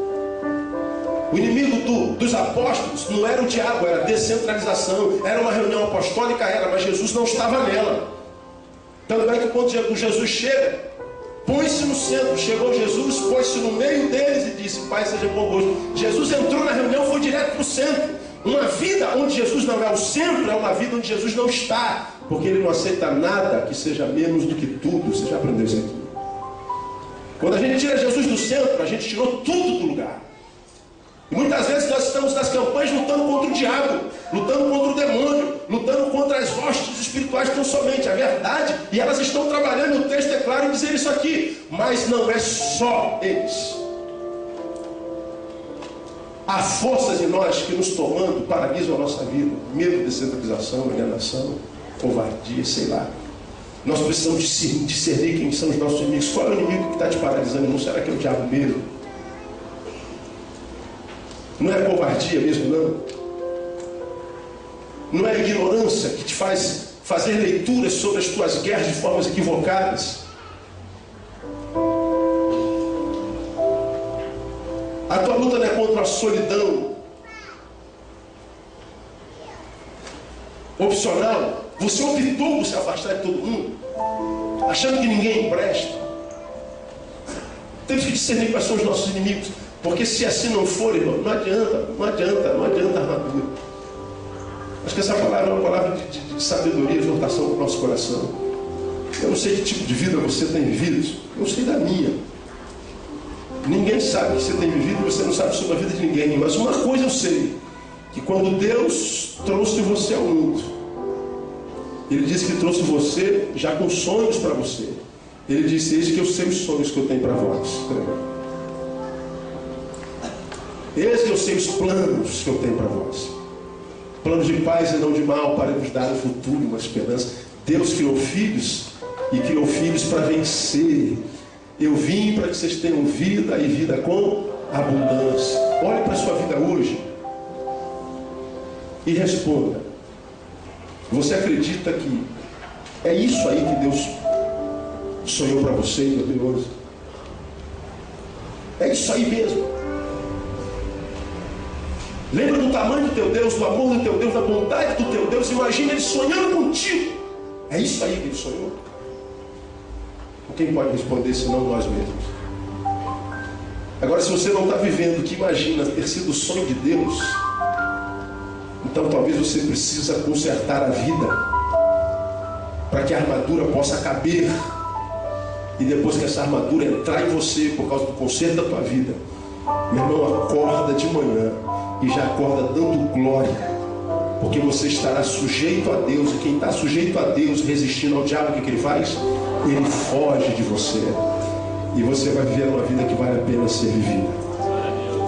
A: O inimigo dos apóstolos não era o diabo, era a descentralização. Era uma reunião apostólica, mas Jesus não estava nela. Tanto é que quando Jesus chega, põe-se no centro. Chegou Jesus, pôs-se no meio deles e disse: Pai seja convosco. Jesus entrou na reunião, foi direto para o centro. Uma vida onde Jesus não é o centro é uma vida onde Jesus não está, porque Ele não aceita nada que seja menos do que tudo. Você já aprendeu isso aqui? Quando a gente tira Jesus do centro, a gente tirou tudo do lugar. E muitas vezes nós estamos nas campanhas lutando contra o diabo, lutando contra o demônio, lutando contra as hostes espirituais tão somente. A verdade, e elas estão trabalhando, o texto é claro em dizer isso aqui, mas não é só eles. Há forças em nós que nos tomando paralisam a nossa vida. Medo, descentralização, alienação, covardia, sei lá. Nós precisamos discernir quem são os nossos inimigos. Qual é o inimigo que está te paralisando? Não será que é o diabo mesmo? Não é covardia mesmo, não? Não é a ignorância que te faz fazer leituras sobre as tuas guerras de formas equivocadas? A tua luta não é contra a solidão opcional. Você optou por se afastar de todo mundo, achando que ninguém presta. Temos que discernir quais são os nossos inimigos. Porque se assim não for, irmão, não adianta a armadura. Acho que essa palavra é uma palavra de sabedoria, de exortação para o nosso coração. Eu não sei que tipo de vida você tem vivido, eu sei da minha. Ninguém sabe o que você tem vivido, você não sabe sobre a vida de ninguém. Mas uma coisa eu sei, que quando Deus trouxe você ao mundo, Ele disse que trouxe você já com sonhos para você. Ele disse: eis que eu sei os sonhos que eu tenho para vós. Eis que eu sei os planos que eu tenho para vós. Planos de paz e não de mal, para vos dar um futuro e uma esperança. Deus criou filhos e criou filhos para vencer. Eu vim para que vocês tenham vida e vida com abundância. Olhe para a sua vida hoje e responda: você acredita que é isso aí que Deus sonhou para você em 2011? É isso aí mesmo? Lembra do tamanho do teu Deus, do amor do teu Deus, da bondade do teu Deus? Imagina Ele sonhando contigo. É isso aí que Ele sonhou? Quem pode responder senão nós mesmos? Agora, se você não está vivendo o que imagina ter sido o sonho de Deus, então talvez você precisa consertar a vida para que a armadura possa caber. E depois que essa armadura entrar em você por causa do conserto da tua vida, meu irmão, acorda de manhã e já acorda dando glória, porque você estará sujeito a Deus. E quem está sujeito a Deus, resistindo ao diabo, o que ele faz? Ele foge de você. E você vai viver uma vida que vale a pena ser vivida.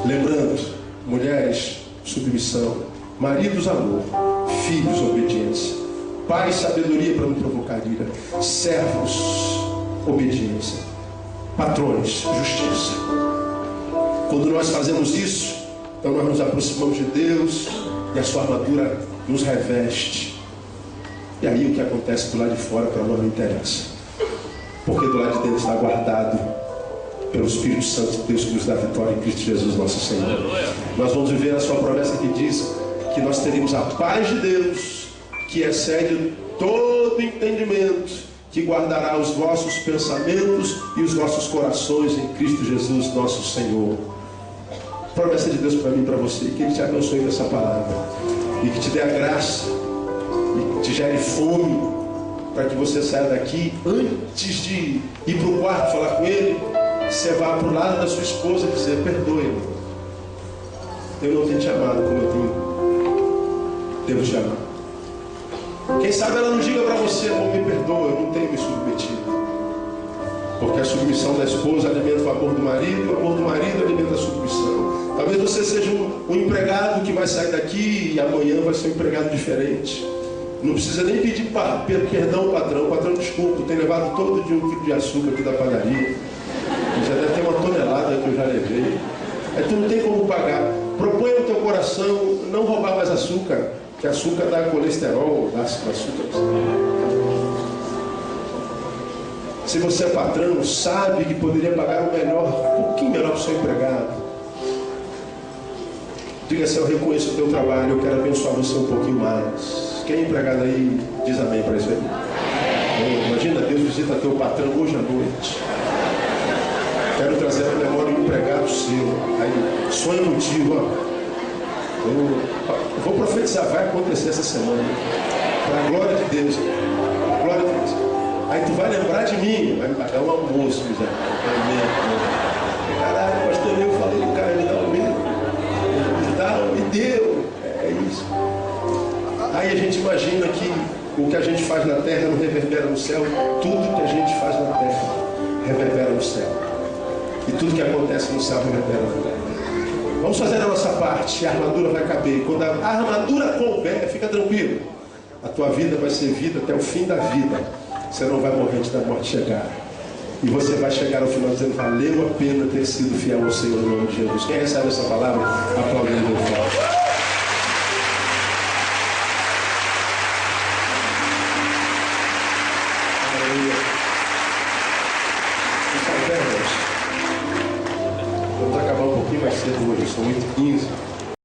A: Lembrando, mulheres, submissão; maridos, amor; filhos, obediência; pais, sabedoria para não provocar ira; servos, obediência; patrões, justiça. Quando nós fazemos isso, então nós nos aproximamos de Deus e a sua armadura nos reveste. E aí o que acontece do lado de fora para nós não interessa, porque do lado de dentro está guardado pelo Espírito Santo de Deus, que nos dá vitória em Cristo Jesus nosso Senhor. Nós vamos viver a sua promessa que diz que nós teremos a paz de Deus, que excede todo entendimento, que guardará os vossos pensamentos e os nossos corações em Cristo Jesus nosso Senhor. Promessa de Deus para mim e para você, que Ele te abençoe com essa palavra e que te dê a graça e que te gere fome para que você saia daqui, antes de ir para o quarto falar com Ele, você vá para o lado da sua esposa e dizer: perdoe-me, eu não tenho te amado como eu devo te amar. Quem sabe ela não diga para você: não me perdoa, eu não tenho me submetido. Porque a submissão da esposa alimenta o amor do marido, e o amor do marido alimenta a submissão. Talvez você seja um empregado que vai sair daqui e amanhã vai ser um empregado diferente. Não precisa nem pedir perdão ao patrão. Patrão, desculpa, tem levado todo dia 1 quilo de açúcar aqui da padaria. Já deve ter uma tonelada que eu já levei. Aí tu não tem como pagar. Propõe no teu coração não roubar mais açúcar, que açúcar dá colesterol, dá açúcar. Se você é patrão, sabe que poderia pagar o melhor, um pouquinho melhor para o seu empregado. Diga assim: eu reconheço o teu trabalho, eu quero abençoar você um pouquinho mais. Quem é empregado aí, diz amém para isso aí. Imagina, Deus visita teu patrão hoje à noite. Quero trazer a memória um empregado seu. Aí, sonha contigo, ó. Eu vou profetizar, vai acontecer essa semana. Para a glória de Deus. Glória a Deus. Aí tu vai lembrar de mim, vai me pagar um almoço, já. Caralho, pastor, eu falei do cara, me dá um medo. Me deu. É isso. Aí a gente imagina que o que a gente faz na terra não reverbera no céu. Tudo que a gente faz na terra reverbera no céu. E tudo que acontece no céu reverbera na terra. Vamos fazer a nossa parte, a armadura vai caber. Quando a armadura couber, fica tranquilo. A tua vida vai ser vida até o fim da vida. Você não vai morrer antes da morte chegar. E você vai chegar ao final dizendo: valeu a pena ter sido fiel ao Senhor no nome de Jesus. Quem recebe essa palavra, aplaudindo o forte. Vamos acabar um pouquinho mais cedo hoje, são 8h15.